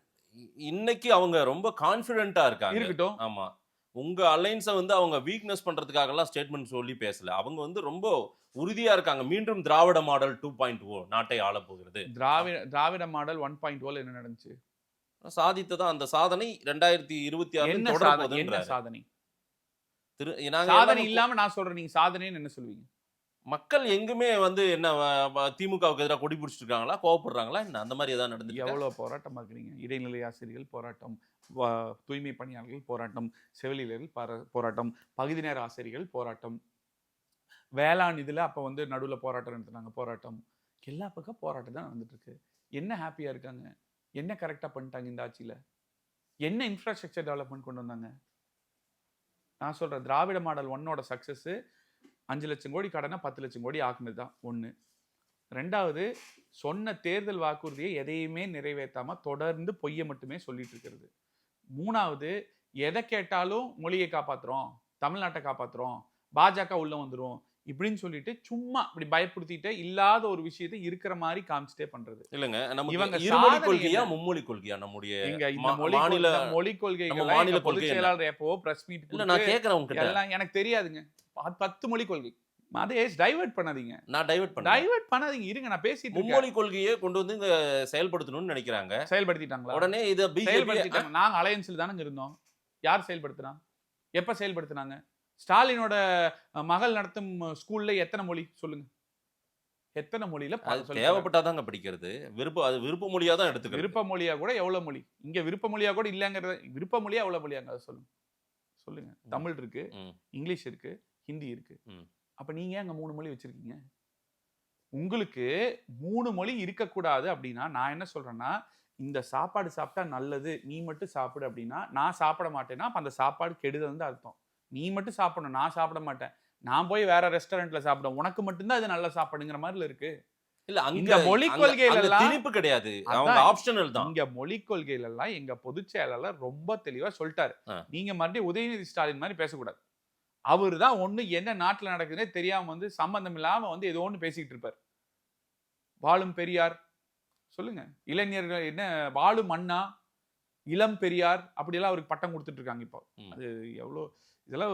இன்னைக்கு அவங்க ரொம்ப கான்பிடென்ட்டா இருக்காங்க. இருக்கட்டும். ஆமா, உங்க அலைன்ஸை வந்து அவங்க வீக்னஸ் பண்றதுக்காக எல்லாம் ஸ்டேட்மெண்ட் சொல்லி பேசல. அவங்க வந்து ரொம்ப உறுதியா இருக்காங்க. மீண்டும் திராவிட மாடல் 2.0 நாட்டை ஆள போகிறது. திராவிட மாடல் 1.0 என்ன நடந்துச்சு? சாதித்ததா அந்த சாதனை 2026 என்ன சாதனை? சாதனை இல்லாம நான் சொல்றேன், நீங்க சாதனைன்னு என்ன சொல்வீங்க? மக்கள் எங்குமே வந்து என்ன திமுகவுக்கு எதிராக கொடி பிடிச்சிட்டு இருக்காங்களா, கோவப்படுறாங்களா என்ன? அந்த மாதிரி ஏதாவது நடந்து எவ்வளவு போராட்டம் பார்க்குறீங்க? இடைநிலை ஆசிரியர்கள் போராட்டம், தூய்மை பணியாளர்கள் போராட்டம், செவிலியர்கள் போராட்டம், பகுதி நேர ஆசிரியர்கள் போராட்டம், வேளாண் இதுல அப்ப வந்து நடுவுல போராட்டம் நடத்தினாங்க, போராட்டம், எல்லா பக்கம் போராட்டம் தான் நடந்துட்டு இருக்கு. என்ன ஹாப்பியா இருக்காங்க? என்ன கரெக்டா பண்ணிட்டாங்க இந்த ஆட்சியில? என்ன இன்ஃப்ராஸ்ட்ரக்சர் டெவலப்மெண்ட் கொண்டு வந்தாங்க? நான் சொல்றேன், திராவிட மாடல் 1ஓட சக்சஸ் 5 லட்சம் கோடி கடனை 10 லட்சம் கோடி ஆக்குனது தான் ஒண்ணு. ரெண்டாவது, சொன்ன தேர்தல் வாக்குறுதியை எதையுமே நிறைவேற்றாம தொடர்ந்து பொய்யை மட்டுமே சொல்லிட்டு இருக்கிறது. மூணாவது, எதை கேட்டாலும் மொழியை காப்பாத்துறோம், தமிழ்நாட்டை காப்பாத்துறோம், பாஜக உள்ள வந்துரும் இப்படின்னு சொல்லிட்டு சும்மா இப்படி பயப்படுத்திட்டு இல்லாத ஒரு விஷயத்தை இருக்கிற மாதிரி காமிச்சிட்டே பண்றது. இல்லங்க, இவங்க இருமொழி கொள்கையா மும்மொழி கொள்கையா நம்முடைய மாநில மொழி கொள்கை பொதுச் செயலாளர் எப்போ பிரஸ் மீட் இல்ல நான் கேக்குறேன் உங்ககிட்ட. எல்லாம் எனக்கு தெரியாதுங்க. 10 மொழி கொள்கை மதேஷ் டைவர்ட் பண்ணாதீங்க. நான் டைவர்ட் பண்ணாதீங்க, இருங்க நான் பேசிட்டு இருக்கேன். மும்மொழி கொள்கையை கொண்டு வந்து இங்க செயல்படுத்தணும்னு நினைக்கிறாங்க. செயல்படுத்திட்டாங்களா? உடனே இத செயல்படுத்திட்டாங்க. நாங்க அலையன்ஸ்ல தானங்க இருந்தோம். யார் செயல்படுத்தினா? எப்ப செயல்படுத்தினாங்க? ஸ்டாலினோட மகள் நடத்தும் ஸ்கூல்ல எத்தனை மொழி சொல்லுங்க? எத்தனை மொழியில தேவைப்பட்டாதாங்க படிக்கிறது. விருப்ப மொழியா தான் எடுத்துக்க. விருப்ப மொழியா கூட எவ்வளவு மொழி? இங்க விருப்ப மொழியா கூட இல்லங்கிறது. விருப்ப மொழியா எவ்வளவு மொழியாங்க? அதை சொல்லுங்க. தமிழ் இருக்கு, இங்கிலீஷ் இருக்கு, ஹிந்தி இருக்கு. அப்ப நீங்க அங்க 3 மொழி வச்சிருக்கீங்க. உங்களுக்கு 3 மொழி இருக்கக்கூடாது அப்படின்னா நான் என்ன சொல்றேன்னா, இந்த சாப்பாடு சாப்பிட்டா நல்லது, நீ மட்டும் சாப்பிடு அப்படின்னா, நான் சாப்பிட மாட்டேன்னா அப்ப அந்த சாப்பாடு கெடுதல் அர்த்தம். நீ மட்டும் சாப்பிடணும், நான் சாப்பிட மாட்டேன், நான் போய் வேற ரெஸ்டாரண்ட்ல சாப்பிடுவேன், உனக்கு மட்டும்தான் அது நல்ல சாப்பாடுங்கிற மாதிரி இருக்கு. இல்ல, அங்க மொழி கொள்கையில எல்லாம் திணிப்பு கிடையாது, அவங்க ஆப்ஷனல் தான். இங்க மொழி கொள்கையில எல்லாம் எங்க பொதுச் செயலாளர் ரொம்ப தெளிவா சொல்லிட்டாரு. நீங்க மறுபடியும் உதயநிதி ஸ்டாலின் மாதிரி பேசக்கூடாது. அவரு தான் ஒண்ணு என்ன நாட்டுல நடக்குதுன்னே தெரியாம வந்து சம்பந்தம் இல்லாம வந்து ஏதோ ஒண்ணு பேசிக்கிட்டு இருப்பார். வாழும் பெரியார் சொல்லுங்க, இளைஞர்கள் என்ன வாழும் அண்ணா, இளம் பெரியார் அப்படியெல்லாம் அவருக்கு பட்டம் கொடுத்துட்டு இருக்காங்க. இப்போ அது எவ்வளோ இதெல்லாம்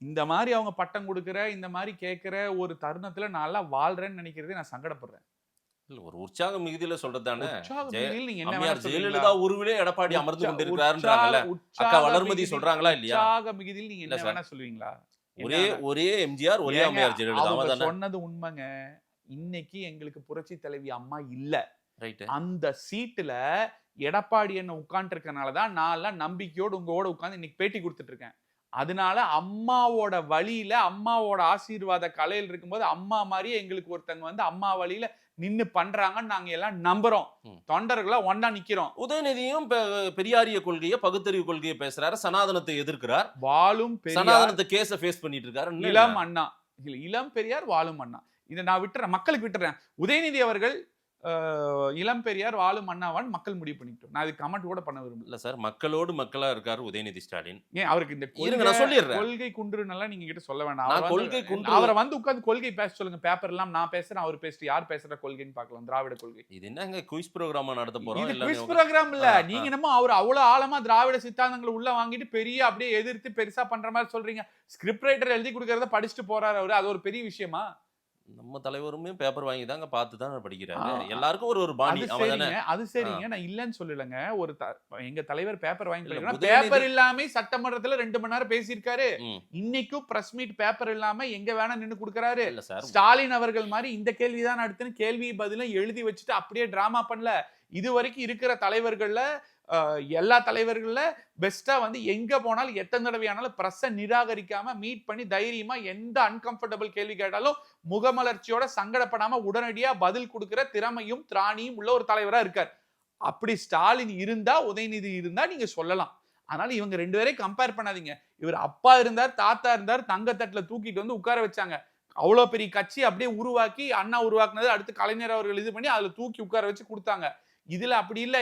இந்த மாதிரி அவங்க பட்டம் கொடுக்குற இந்த மாதிரி கேட்கிற ஒரு தருணத்துல நான் வாழ்றேன்னு நினைக்கிறதே நான் சங்கடப்படுறேன். இல்ல, ஒரு உற்சாக மிகுதியில சொல்றதானே. ஜெயலலிதா உருவிலே எடப்பாடி அமர்ந்து கொண்டிருக்கிறாருன்றாங்கல்ல, அக்கா வளர்மதி சொல்றாங்களா இல்லையா? உற்சாக மிகுதியில் நீங்க என்ன வேணா சொல்லுவீங்களா? ஒரே எம்ஜிஆர், ஒரே அம்மையார் ஜெயலலிதா சொன்னது உண்மைங்க. இன்னைக்கு எங்களுக்கு புரட்சி தலைவி அம்மா இல்ல. அந்த சீட்டுல எடப்பாடி என்ன உட்கார்ந்து இருக்கனாலதான் நான் எல்லாம் நம்பிக்கையோடு உங்களோட உட்கார்ந்து இன்னைக்கு பேட்டி கொடுத்துட்டு இருக்கேன். அதனால அம்மாவோட வழியில, அம்மாவோட ஆசீர்வாத கலையில் இருக்கும்போது அம்மா மாதிரியே எங்களுக்கு ஒருத்தங்க வந்து அம்மா வழியில நின்னு பண்றாங்கன்னு நாங்க எல்லாம் நம்புறோம். தொண்டர்களா ஒன்னா நிக்கிறோம். உதயநிதியும் பெரியாரிய கொள்கையை, பகுத்தறிவு கொள்கையை பேசுறாரு, சனாதனத்தை எதிர்க்கிறார், வாழும் சனாதனத்தை கேஸ ஃபேஸ் பண்ணிட்டு இருக்காரு. இளம் அண்ணா, இளம் பெரியார், வாழும் அண்ணா, இதை நான் விட்டுறேன், மக்களுக்கு விட்டுறேன். உதயநிதி அவர்கள் இளம் பெரியார், வாழும் அண்ணாவான் மக்கள் முடிவு பண்ணிட்டோம். நான் இது கமெண்ட் கூட பண்ண விரும்பல சார். மக்களோடு மக்களா இருக்காரு உதயநிதி ஸ்டாலின். ஏன் அவருக்கு இந்த கொள்கை குன்றுனால நீங்க கிட்ட சொல்ல வேண்டாம். கொள்கை குன்று அவரை வந்து உட்கார்ந்து கொள்கை பேச சொல்லுங்க. பேப்பர் எல்லாம் நான் பேசுறேன், அவர் பேசிட்டு யார் பேசுற கொள்கைன்னு பார்க்கலாம். திராவிட கொள்கை இது என்னங்க குயிஸ் ப்ரோகிராமா நடத்த போறோம்? இது குயிஸ் ப்ரோகிராம் இல்ல. நீங்க என்னமோ அவர் அவ்வளவு ஆழமா திராவிட சித்தாந்தங்களை உள்ள வாங்கிட்டு பெரிய அப்படியே எதிர்த்து பெருசா பண்ற மாதிரி சொல்றீங்க. ஸ்கிரிப்ட் ரைட்டர் எழுதி கொடுக்கறத படிச்சுட்டு போறாரு அவரு. அது ஒரு பெரிய விஷயமா? நம்ம தலைவருமே பேப்பர் வாங்கி தாங்க பார்த்து தான் படிக்கிறாரு. எல்லாருக்கும் ஒரு பாணி. அது சரிங்க, நான் இல்லன்னு சொல்லலங்க. ஒரு எங்க தலைவர் பேப்பர் வாங்கி படிக்கிறார். பேப்பர் இல்லாம சட்டமன்றத்துல 2 மணி நேரம் பேசியிருக்காரு. இன்னைக்கும் பிரஸ் மீட் பேப்பர் இல்லாம எங்க வேணா நின்னு குடுக்கறாரு. ஸ்டாலின் அவர்கள் மாதிரி இந்த கேள்விதான் அடுத்துன்னு கேள்வி பதிலும் எழுதி வச்சுட்டு அப்படியே டிராமா பண்ணல. இது வரைக்கும் இருக்கிற தலைவர்கள்ல எல்லா தலைவர்கள்ல பெஸ்டா வந்து எங்க போனாலும் எத்தனை தடவையானாலும் பிரஸ்ஸை நிராகரிக்காம மீட் பண்ணி தைரியமா எந்த அன்கம்ஃபர்டபுள் கேள்வி கேட்டாலும் முகமலர்ச்சியோட சங்கடப்படாம உடனடியா பதில் கொடுக்கிற திறமையும் திராணியும் உள்ள ஒரு தலைவரா இருக்கார். அப்படி ஸ்டாலின் இருந்தா, உதயநிதி இருந்தா நீங்க சொல்லலாம். அதனால இவங்க 2 பேரையும் கம்பேர் பண்ணாதீங்க. இவர் அப்பா இருந்தார், தாத்தா இருந்தார், தங்கத்தட்டுல தூக்கிட்டு வந்து உட்கார வச்சாங்க. அவ்வளவு பெரிய கட்சி அப்படியே உருவாக்கி, அண்ணா உருவாக்குனது அடுத்து கலைஞர் அவர்கள் இது பண்ணி அதுல தூக்கி உட்கார வச்சு கொடுத்தாங்க. இதுல அப்படி இல்ல.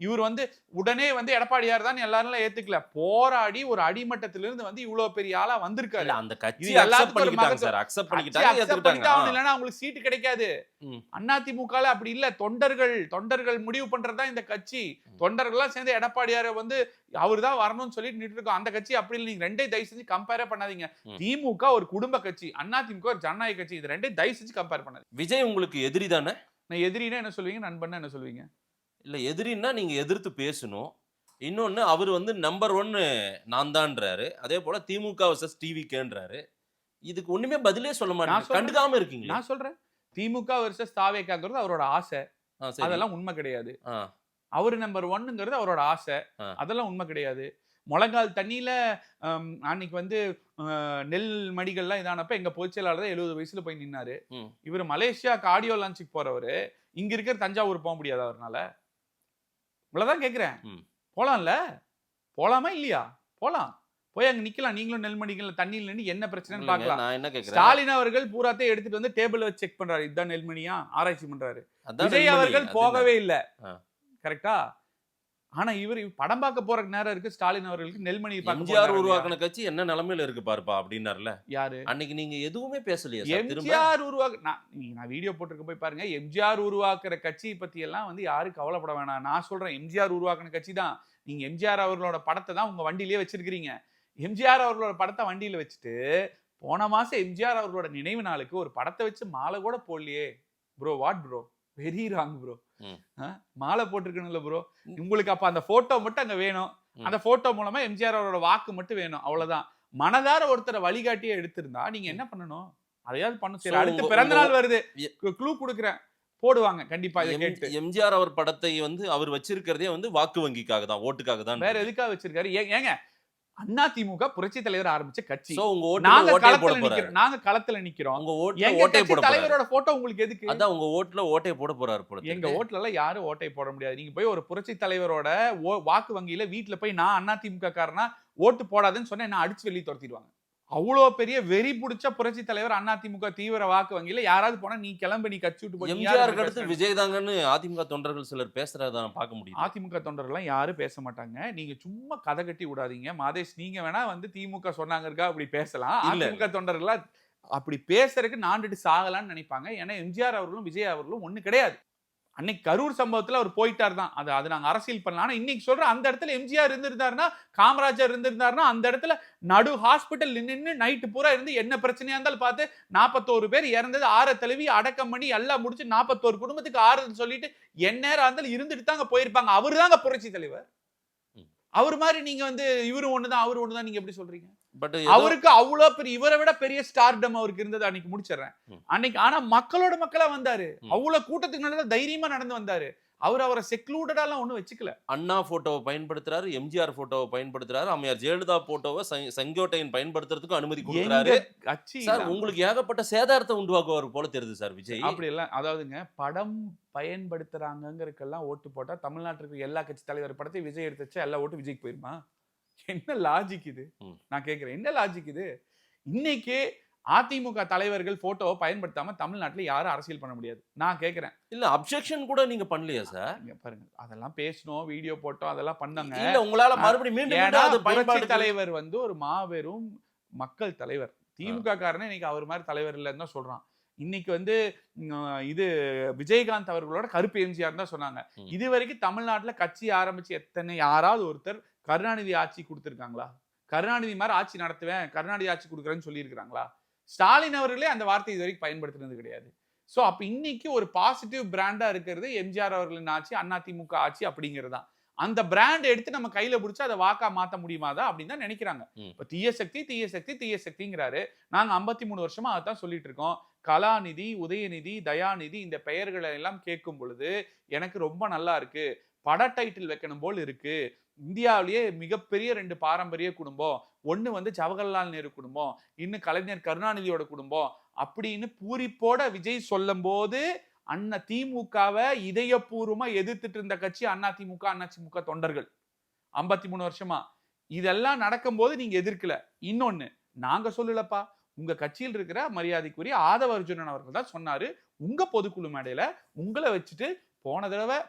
இவர் வந்து உடனே வந்து எடப்பாடியார் தான் எல்லாரும் ஏத்துக்கல. போராடி ஒரு அடிமட்டத்திலிருந்து வந்து இவ்வளவு பெரிய ஆளா வந்திருக்காரு. அந்த கட்சி அக்செப்ட் பண்ணிட்டாங்க சார். அக்செப்ட் பண்ணிட்டாங்க, ஏத்துக்கிட்டாங்க. இல்லனா உங்களுக்கு சீட் கிடைக்காது. அதிமுகல அப்படி இல்ல. தொண்டர்கள் முடிவு பண்றதா இந்த கட்சி. தொண்டர்கள்லாம் சேர்ந்து எடப்பாடியாரை வந்து அவர்தான் வரணும்னு சொல்லிட்டு நின்று இருக்கோம். அந்த கட்சி அப்படி இல்லை. நீங்க ரெண்டையும் தயவு செஞ்சு கம்பேரே பண்ணாதீங்க. திமுக ஒரு குடும்ப கட்சி, அதிமுக ஒரு ஜனநாயக கட்சி. இது ரெண்டையும் தயவு செஞ்சு கம்பேர் பண்ணாதீங்க. விஜய் உங்களுக்கு எதிரி தானே? நான் எதிரினா என்ன சொல்லுவீங்க, நண்பன்னா என்ன சொல்லுவீங்க? இல்ல, எதிரின்னா நீங்க எதிர்த்து பேசணும். இன்னொன்னு அவர் வந்து நம்பர் 1 நான் தான்ன்றாரு. அதே போல திமுக vs டிவிகேன்றாரு. இதுக்கு ஒண்ணுமே பதிலே சொல்ல மாட்டேங்க. கண்டுக்காம இருக்கீங்க. நான் சொல்றேன், திமுக vs தாவேகாங்கிறது அவரோட ஆசை. அதெல்லாம் உண்மை கிடையாது. அவரு நம்பர் 1ங்கிறது அவரோட ஆசை. அதெல்லாம் உண்மை கிடையாது. முழங்கால் தண்ணியில அன்னைக்கு வந்து நெல் மடிகள்லாம் இதானப்ப எங்க பொதுச்செயலாளர் தான் 70 வயசுல போய் நின்னாரு. இவர் மலேசியாக்கு ஆடியோ லான்ச்சுக்கு போறவரு இங்க இருக்கிற தஞ்சாவூர் போக முடியாது அவர்னால. இவ்வளவுதான் கேக்குறேன். போலாம்ல, போலாமா இல்லையா? போலாம், போய் அங்க நிக்கலாம். நீங்களும் நெல்மணிகள் தண்ணியில் நின்று என்ன பிரச்சனைன்னு பாக்கலாம். ஸ்டாலின் அவர்கள் பூராத்தையும் எடுத்துட்டு வந்து டேபிள் வச்சு செக் பண்றாரு. இதுதான் நெல்மணியா ஆராய்ச்சி பண்றாரு. விஜய் அவர்கள் போகவே இல்லை. கரெக்டா? ஆனா இவர் படம் பார்க்க போற நேரம் இருக்கு. ஸ்டாலின் அவர்களுக்கு நெல்மணி எம்ஜிஆர் உருவாக்கின கட்சி என்ன நிலைமையில இருக்கு பாருப்பா அப்படின்னார்ல. யாரு? அன்னைக்கு நீங்க எதுவுமே பேசலையா? எம்ஜிஆர் நான் வீடியோ போட்டுருக்க போய் பாருங்க. எம்ஜிஆர் உருவாக்குற கட்சி பத்தி எல்லாம் வந்து யாரும் கவலைப்பட வேணாம். நான் சொல்றேன், எம்ஜிஆர் உருவாக்கின கட்சி தான். நீங்க எம்ஜிஆர் அவர்களோட படத்தை தான் உங்க வண்டியிலேயே வச்சிருக்கீங்க. எம்ஜிஆர் அவர்களோட படத்தை வண்டியில வச்சுட்டு போன மாசம் எம்ஜிஆர் அவர்களோட நினைவு நாளுக்கு ஒரு படத்தை வச்சு மாலை கூட போடலையே bro. What bro? Very wrong bro. மாலை போட்டிருக்கணும்ல ப்ரோ. உங்களுக்கு அப்ப அந்த போட்டோ மட்டும் அங்க வேணும். அந்த போட்டோ மூலமா எம்ஜிஆர் அவரோட வாக்கு மட்டும் வேணும். அவ்வளவுதான். மனதார ஒருத்தரை வழிகாட்டியே எடுத்திருந்தா நீங்க என்ன பண்ணணும்? அதையாவது பண்ணணும். சரி, அடுத்து பிறந்த நாள் வருது, க்ளூ கொடுக்குறேன், போடுவாங்க கண்டிப்பா. எம்ஜிஆர் அவர் படத்தை வந்து அவர் வச்சிருக்கிறதே வந்து வாக்கு வங்கிக்காக தான், ஓட்டுக்காக தான். வேற எதுக்காக வச்சிருக்காரு? ஏங்க, அதிமுக புரட்சி தலைவர் ஆரம்பிச்ச கட்சி. நாங்க களத்துல நிக்கிறோம். உங்க ஓட்டை தலைவரோட போட்டோ உங்களுக்கு எதுக்கு? அதான் உங்க ஓட்டுல ஓட்டை போட போறாரு போல. எங்க ஓட்டுல எல்லாம் யாரும் ஓட்டை போட முடியாது. நீங்க போய் ஒரு புரட்சி தலைவரோட வாக்கு வங்கியில வீட்டுல போய் நான் அதிமுக காரனா ஓட்டு போடாதுன்னு சொன்னா என்ன அடிச்சு வெளியே துரத்திடுவாங்க. அவ்வளோ பெரிய வெறி பிடிச்ச புரட்சி தலைவர் அதிமுக தீவிர வாக்கு வங்கியில யாராவது போனா நீ கிளம்பி, நீ கட்சி விட்டு போய். எம்ஜிஆருக்கு அடுத்து விஜய் தாங்கன்னு அதிமுக தொண்டர்கள் சிலர் பேசுறத பார்க்க முடியும். அதிமுக தொண்டர்கள் யாரும் பேச மாட்டாங்க. நீங்க சும்மா கதை கட்டி விடாதீங்க. மாதேஷ், நீங்க வேணா வந்து திமுக சொன்னாங்க இருக்கா அப்படி பேசலாம். அதிமுக தொண்டர்கள் அப்படி பேசுறதுக்கு நாண்டுட்டு சாகலான்னு நினைப்பாங்க. ஏன்னா எம்ஜிஆர் அவர்களும் விஜய் அவர்களும் ஒண்ணு கிடையாது. அன்னைக்கு கரூர் சம்பவத்துல அவர் போயிட்டார் தான். அது நாங்க அரசியல் பண்ணலாம். ஆனா இன்னைக்கு சொல்றேன், அந்த இடத்துல எம்ஜிஆர் இருந்திருந்தாருன்னா, காமராஜர் இருந்திருந்தாருன்னா, அந்த இடத்துல நடு ஹாஸ்பிட்டல் நின்று நைட்டு பூரா இருந்து என்ன பிரச்சனையா இருந்தாலும் பார்த்து 41 பேர் இறந்தது, 6 தழுவி அடக்கம் பண்ணி எல்லாம் முடிச்சு 41 குடும்பத்துக்கு ஆறுதல் சொல்லிட்டு எந்நேரம் இருந்தாலும் இருந்துட்டு தாங்க போயிருப்பாங்க. அவரு தாங்க புரட்சி தலைவர். அவர் மாதிரி நீங்க வந்து இவரு ஒண்ணுதான் அவரு ஒண்ணுதான் நீங்க எப்படி சொல்றீங்க? பட் அவருக்கு அவ்வளவு பெரிய, இவரை விட பெரிய ஸ்டார்டம் அவருக்கு இருந்தது. அன்னைக்கு முடிச்சிடறேன் அன்னைக்கு. ஆனா மக்களோட மக்களா வந்தாரு. அவ்வளவு கூட்டத்துக்கு நடந்த தைரியமா நடந்து வந்தாரு. அவரை செக்லூடடாலாம் ஒண்ணும் வச்சுக்கல. அண்ணா போட்டோவை பயன்படுத்துறாரு, எம்ஜிஆர் போட்டோவை பயன்படுத்துறாரு, அம்மையார் ஜெயலலிதா போட்டோவை செங்கோட்டையன் பயன்படுத்துறதுக்கு அனுமதி கொடுக்குறாரு. சார், உங்களுக்கு ஏகப்பட்ட சேதாரத்தை உண்டாக்குவார் போல தெரியுது சார் விஜய். அப்படி எல்லாம் அதாவதுங்க, படம் பயன்படுத்துறாங்கிறதுக்கெல்லாம் ஓட்டு போட்டா தமிழ்நாட்டுக்கு எல்லா கட்சி தலைவர் படத்தை விஜய் எடுத்து வச்சா எல்லா ஓட்டு விஜய்க்கு போயிருமா? என்ன லாஜிக் இது? நான் கேக்குறேன், என்ன லாஜிக் இது? இன்னைக்கு அதிமுக தலைவர்கள் போட்டோவை பயன்படுத்தாம தமிழ்நாட்டுல யாரும் அரசியல் பண்ண முடியாது. நான் கேக்குறேன், இல்ல அப்ஜெக்ஷன் கூட நீங்க பண்ணலையா சார்? பாருங்க, அதெல்லாம் பேசணும், வீடியோ போட்டோம், அதெல்லாம் பண்ணாங்க. இல்ல, உங்களால மறுபடியும் புரட்சி தலைவர் வந்து ஒரு மாபெரும் மக்கள் தலைவர். திமுக காரனே இன்னைக்கு அவர் மாதிரி தலைவர் இல்லைன்னு தான் சொல்றான். இன்னைக்கு வந்து இது விஜயகாந்த் அவர்களோட கருப்பு எம்ஜிஆர் தான் சொன்னாங்க. இது வரைக்கும் தமிழ்நாட்டுல கட்சி ஆரம்பிச்சு யாராவது ஒருத்தர் கருணாநிதி ஆட்சி கொடுத்திருக்காங்களா? கருணாநிதி மாதிரி ஆட்சி நடத்துவேன், கருணாநிதி ஆட்சி கொடுக்குறேன்னு சொல்லியிருக்கிறாங்களா? ஸ்டாலின் அவர்களே அந்த வார்த்தை இது வரைக்கும் பயன்படுத்தினது கிடையாது. ஸோ அப்ப இன்னைக்கு ஒரு பாசிட்டிவ் பிராண்டா இருக்கிறது எம்ஜிஆர் அவர்களின் ஆட்சி, அதிமுக ஆட்சி அப்படிங்கிறது தான். அந்த பிராண்ட் எடுத்து நம்ம கையில பிடிச்சா அதை வாக்கா மாத்த முடியுமாதா அப்படின்னு தான் நினைக்கிறாங்க. இப்ப தீய சக்தி தீய சக்தி தீய சக்திங்கிறாரு. நாங்க 53 வருஷமா அதான் சொல்லிட்டு இருக்கோம். கலாநிதி, உதயநிதி, தயாநிதி இந்த பெயர்களை எல்லாம் கேட்கும் பொழுது எனக்கு ரொம்ப நல்லா இருக்கு. பட டைட்டில் வைக்கணும் போல் இருக்கு. இந்தியாவிலேயே மிகப்பெரிய 2 பாரம்பரிய குடும்பம். ஒண்ணு வந்து ஜவஹர்லால் நேரு குடும்பம், இன்னும் கலைஞர் கருணாநிதியோட குடும்பம் அப்படின்னு பூரிப்போட விஜய் சொல்லும்போது திமுகவை இதயபூர்வமா எதிர்த்துட்டு இருந்த கட்சி அதிமுக தொண்டர்கள் 53 வருஷமா. இதெல்லாம் நடக்கும்போது நீங்க எதிர்க்கல. இன்னொன்னு நாங்க சொல்லலப்பா, உங்க கட்சியில் இருக்கிற மரியாதைக்குரிய ஆதவ அர்ஜுனன் அவர்கள் தான் சொன்னாரு. உங்க பொதுக்குழு மேடையில உங்களை வச்சுட்டு போன தடவை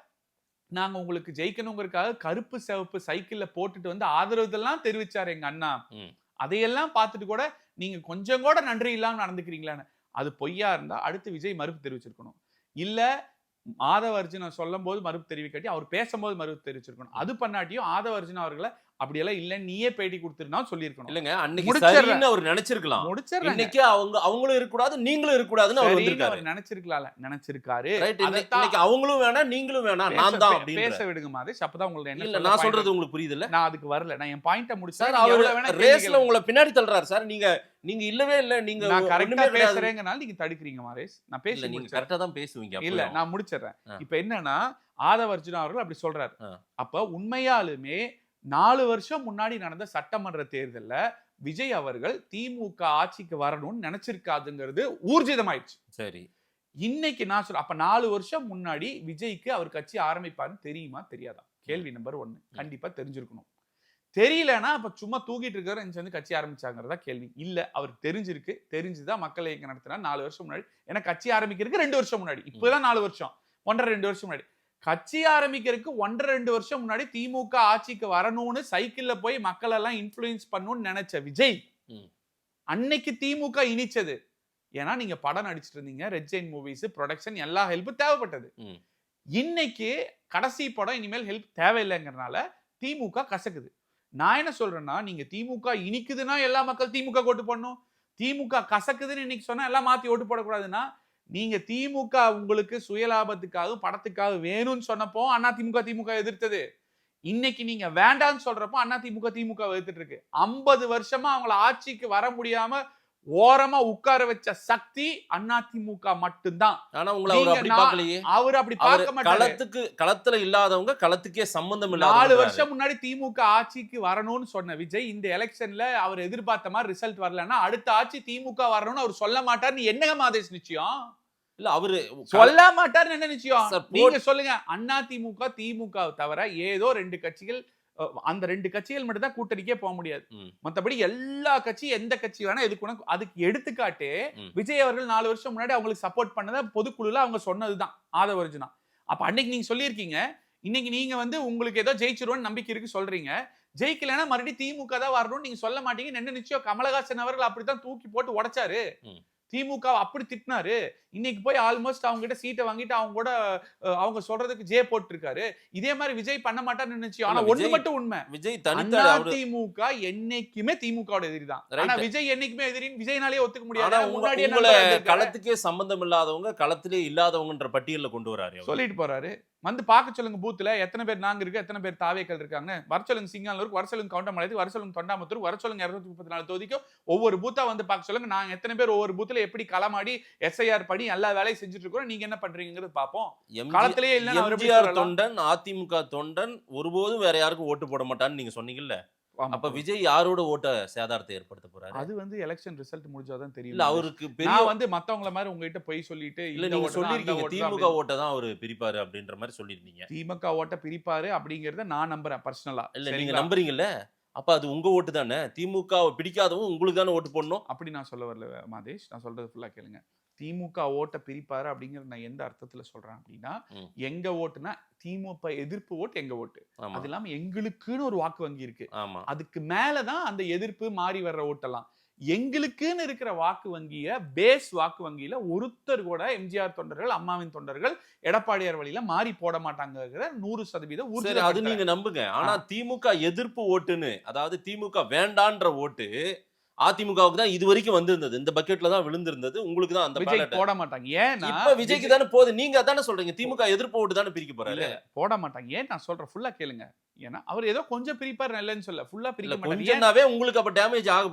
நாங்க உங்களுக்கு ஜெயிக்கணுங்கிறதுக்காக கருப்பு சிவப்பு சைக்கிள்ல போட்டுட்டு வந்து ஆதரவுதெல்லாம் தெரிவிச்சாரு எங்க அண்ணா. அதையெல்லாம் பார்த்துட்டு கூட நீங்க கொஞ்சம் கூட நன்றி இல்லாம நடந்துக்கிறீங்களான்னு. அது பொய்யா இருந்தா அடுத்து விஜய் மறுப்பு தெரிவிச்சிருக்கணும். இல்ல ஆதவ அர்ஜுனன் சொல்லும் போது மறுப்பு தெரிவிக்காட்டி அவர் பேசும்போது மறுப்பு தெரிவிச்சிருக்கணும். அது பண்ணாட்டியும் ஆதவ அர்ஜுனன் அவர்களை அப்படியெல்லாம் இல்ல நீயே பேட்டி கொடுத்துருந்தா சொல்லியிருக்கணும். இல்லங்க அன்னைக்கு சரின்னு அவர் நினைச்சிருக்கலாம். இன்னைக்கு அவங்களும் இருக்க கூடாது நீங்களும் இருக்க கூடாதுன்னு அவர் வந்திருக்காரு. நினைச்சிருக்காரு. இன்னைக்கு அவங்களும் வேணாம் நீங்களும் வேணாம் நான் தான் அப்படின்னு பேச விடுங்க மாதிரி. அப்பதான் உங்களுக்கு என்ன இல்ல நான் சொல்றது உங்களுக்கு புரியுது இல்ல? நான் அதுக்கு வரல. நான் என் பாயிண்ட முடிச்சேன். அவர் ரேஸ்ல உங்களை பின்னாடி தள்ளுறாரு சார். நீங்க இல்லவே இல்ல. நீங்க நான் கரெக்ட்டா பேசுறேங்கனால நீங்க தடுக்குறீங்க மாரேஷ். நான் பேசல. நீங்க கரெக்ட்டா தான் பேசுவீங்க. இல்ல நான் முடிச்சிடுறேன். இப்போ என்னன்னா ஆதவ அர்ஜுனன் அவர்கள் அப்படி சொல்றாரு. அப்ப உண்மையாலுமே 4 வருஷம் முன்னாடி நடந்த சட்டமன்ற தேர்தல்ல விஜய் அவர்கள் திமுக ஆட்சிக்கு வரணும்னு நினைச்சிருக்காதுங்கிறது ஊர்ஜிதமாயிடுச்சு. சரி, இன்னைக்கு நான் சொல்றேன். அப்ப 4 வருஷம் முன்னாடி விஜய்க்கு அவர் கட்சி ஆரம்பிப்பாருன்னு தெரியுமா தெரியாதா? கேள்வி நம்பர் 1. கண்டிப்பா தெரிஞ்சிருக்கணும். தெரியலன்னா அப்ப சும்மா தூக்கிட்டு இருக்கிற சேர்ந்து கட்சி ஆரம்பிச்சாங்கிறதா கேள்வி. இல்ல அவருக்கு தெரிஞ்சிருக்கு. தெரிஞ்சுதான் மக்கள் இயக்கம் நடத்தினா 4 வருஷம் முன்னாடி. ஏன்னா கட்சி ஆரம்பிக்கிறதுக்கு 2 வருஷம் முன்னாடி. இப்பதான் 4 வருஷம் 1.5-2 வருஷம் முன்னாடி. கட்சி ஆரம்பிக்கிறதுக்கு 1.5-2 வருஷம் முன்னாடி திமுக ஆட்சிக்கு வரணும்னு சைக்கிள்ல போய் மக்கள் எல்லாம் இன்ஃப்ளூயன்ஸ் பண்ணணும்னு நினைச்ச விஜய் அன்னைக்கு திமுக இனிச்சது. ஏன்னா நீங்க படம் நடிச்சிட்டு இருந்தீங்க. ரெட் ஜெயின் மூவிஸ் ப்ரொடக்ஷன் எல்லா ஹெல்ப்பும் தேவைப்பட்டது. இன்னைக்கு கடைசி படம் இனிமேல் ஹெல்ப் தேவையில்லைங்கிறனால திமுக கசக்குது. நான் என்ன சொல்றேன்னா நீங்க திமுக இனிக்குதுன்னா எல்லா மக்கள் திமுக ஓட்டு போடணும். திமுக கசக்குதுன்னு இன்னைக்கு சொன்னா எல்லாம் மாத்தி ஓட்டு போடக்கூடாதுன்னா நீங்க திமுக உங்களுக்கு சுயலாபத்துக்காக படத்துக்காக வேணும்னு சொன்னப்போ திமுக எதிர்த்தது. இன்னைக்கு நீங்க வேண்டாம்னு சொல்றப்போ திமுக எதிர்த்துட்டு இருக்கு. 50 வருஷமா அவங்கள ஆட்சிக்கு வர முடியாம ஓரமா உட்கார வச்ச சக்தி அதிமுக மட்டும்தான். ஆனா உங்களை அவர் அப்படி பார்க்கலையே. அவர் அப்படி பார்க்க மாட்டாரு. களத்துல இல்லாதவங்க களத்துக்கே சம்பந்தம் இல்ல. 4 வருஷம் முன்னாடி திமுக ஆட்சிக்கு வரணும்னு சொன்ன விஜய் இந்த எலெக்ஷன்ல அவர் எதிர்பார்த்த மாதிரி ரிசல்ட் வரலன்னா அடுத்த ஆட்சி திமுக வரணும்னு அவர் சொல்ல மாட்டாருன்னு என்னங்க மாதேஷ் நிச்சயம்? இல்ல அவரு சொல்ல மாட்டாருன்னு என்ன நிச்சயம்? நீங்க சொல்லுங்க. அதிமுக திமுக தவிர ஏதோ 2 கட்சிகள், அந்த 2 கட்சிகள் மட்டும் தான் கூட்டணிக்கே போக முடியாது. மத்தபடி எல்லா கட்சியும் எந்த கட்சி வேணா எதுக்கு அதுக்கு எடுத்துக்காட்டு விஜய் அவர்கள் 4 வருஷம் முன்னாடி அவங்களுக்கு சப்போர்ட் பண்ணத பொதுக்குழுல அவங்க சொன்னதுதான் ஆதவ அர்ஜுனா. அப்ப அன்னைக்கு நீங்க சொல்லியிருக்கீங்க. இன்னைக்கு நீங்க வந்து உங்களுக்கு ஏதோ ஜெயிச்சிருவோன்னு நம்பிக்கை இருக்கு சொல்றீங்க. ஜெயிக்கலன்னா மறுபடியும் திமுக தான் வரணும்னு நீங்க சொல்ல மாட்டீங்க. என்ன நிச்சயம்? கமலஹாசன் அவர்கள் அப்படித்தான் தூக்கி போட்டு உடைச்சாரு. திமுக அப்படி திட்டினாரு. இன்னைக்கு போய் ஆல்மோஸ்ட் அவங்க கிட்ட சீட்டை வாங்கிட்டு அவங்க கூட அவங்க சொல்றதுக்கு ஜே போட்டு இருக்காரு. இதே மாதிரி விஜய் பண்ண மாட்டான்னு நினைச்சு. ஆனா ஒண்ணு மட்டும் உண்மை, விஜய் திமுக என்னைக்குமே திமுக எதிரிதான். ஆனா விஜய் என்னைக்குமே எதிரின்னு விஜய்னாலே ஒத்துக்க முடியாது. முன்னாடியே களத்துக்கே சம்பந்தம் இல்லாதவங்க களத்திலே இல்லாதவங்கன்ற பட்டியல கொண்டு வராரு. சொல்லிட்டு போறாரு. வந்து பார்க்க சொல்லுங்க பூத்துல எத்தனை பேர் நாங்க இருக்கு, எத்தனை பேர் தாவேக்கள் இருக்காங்க. வர சொல்லுங்க சிங்கானூருக்கு, வர சொல்லுங்க கவுண்டமலைக்கு, வர சொல்லுங்க தொண்டாமுத்தூர், வர சொல்லுங்க 234 தொகுதிக்கும் ஒவ்வொரு பூத்தா வந்து பார்க்க சொல்லுங்க. நாங்க எத்தனை பேர் ஒவ்வொரு பூத்துல எப்படி களமாடி SIR படி எல்லா வேலையும் செஞ்சுட்டு இருக்கோம். நீங்க என்ன பண்றீங்கிறது பாப்போம். களத்திலேயே இல்ல. எம்ஜிஆர் தொண்டன் அதிமுக தொண்டன் ஒருபோதும் வேற யாருக்கும் ஓட்டு போட மாட்டான்னு நீங்க சொன்னீங்கல்ல. அப்ப விஜய் யாரோட ஓட்ட சேதாரத்தை ஏற்படுத்த போறாரு? அது வந்து எலெக்ஷன் ரிசல்ட் முடிஞ்சாதான் தெரியும். இல்ல அவருக்கு நான் வந்து மத்தவங்கள மாதிரி உங்ககிட்ட போய் சொல்லிட்டு இல்ல நீங்க சொல்லிருக்கீங்க திமுக ஓட்ட தான் அவர் பிரிப்பாரு அப்படின்ற மாதிரி சொல்லிருந்தீங்க. திமுக ஓட்ட பிரிப்பாரு அப்படிங்கறத நான் நம்புறேன் பர்சனலா. இல்ல நீங்க நம்புறீங்கல்ல, அப்ப அது உங்க ஓட்டு தானே. திமுக பிடிக்காதவங்க உங்களுக்கு தானே ஓட்டு போடணும். அப்படி நான் சொல்ல வரல மாதேஷ். நான் சொல்றது ஃபுல்லா கேளுங்க. திமுக ஓட்ட பிரிப்பாரு அப்படிங்கறது நான் எந்த அர்த்தத்துல சொல்றேன் அப்படின்னா, எங்க ஓட்டுனா திமுக எதிர்ப்பு ஓட்டு எங்க ஓட்டு. அது இல்லாம எங்களுக்குன்னு ஒரு வாக்கு வங்கி இருக்கு. அதுக்கு மேலதான் அந்த எதிர்ப்பு மாறி வர்ற ஓட்டெல்லாம். எங்களுக்குன்னு இருக்கிற வாக்கு வங்கிய பேஸ் வாக்கு வங்கியில ஒருத்தர் கூட எம்ஜிஆர் தொண்டர்கள் அம்மாவின் தொண்டர்கள் எடப்பாடியார் வழியில மாறி போட மாட்டாங்க 100% அது நீங்க நம்புங்க. ஆனா திமுக எதிர்ப்பு ஓட்டுன்னு, அதாவது திமுக வேண்டான்ற ஓட்டு அதிமுகவுக்கு தான் இது வரைக்கும் வந்திருந்தது. இந்த பக்கெட்ல தான் விழுந்திருந்தது. உங்களுக்கு தான் அந்த விஜய் போட மாட்டாங்க. ஏன்னா இப்ப விஜய்க்கு தானே போகுது. நீங்க அதானே சொல்றீங்க திமுக எதிர்ப்பு ஓட்டு தானே பிரிக்க போறாரு. போட மாட்டாங்க. ஏன் நான் சொல்றேன் ஃபுல்லா கேளுங்க. ஏன்னா அவர் ஏதோ கொஞ்சம் பிரிப்பார் நல்லன்னு சொல்ல, ஃபுல்லா பிரிக்க மாட்டாங்க. கொஞ்சம்னாவே உங்களுக்கு அப்ப டேமேஜ் ஆகும்.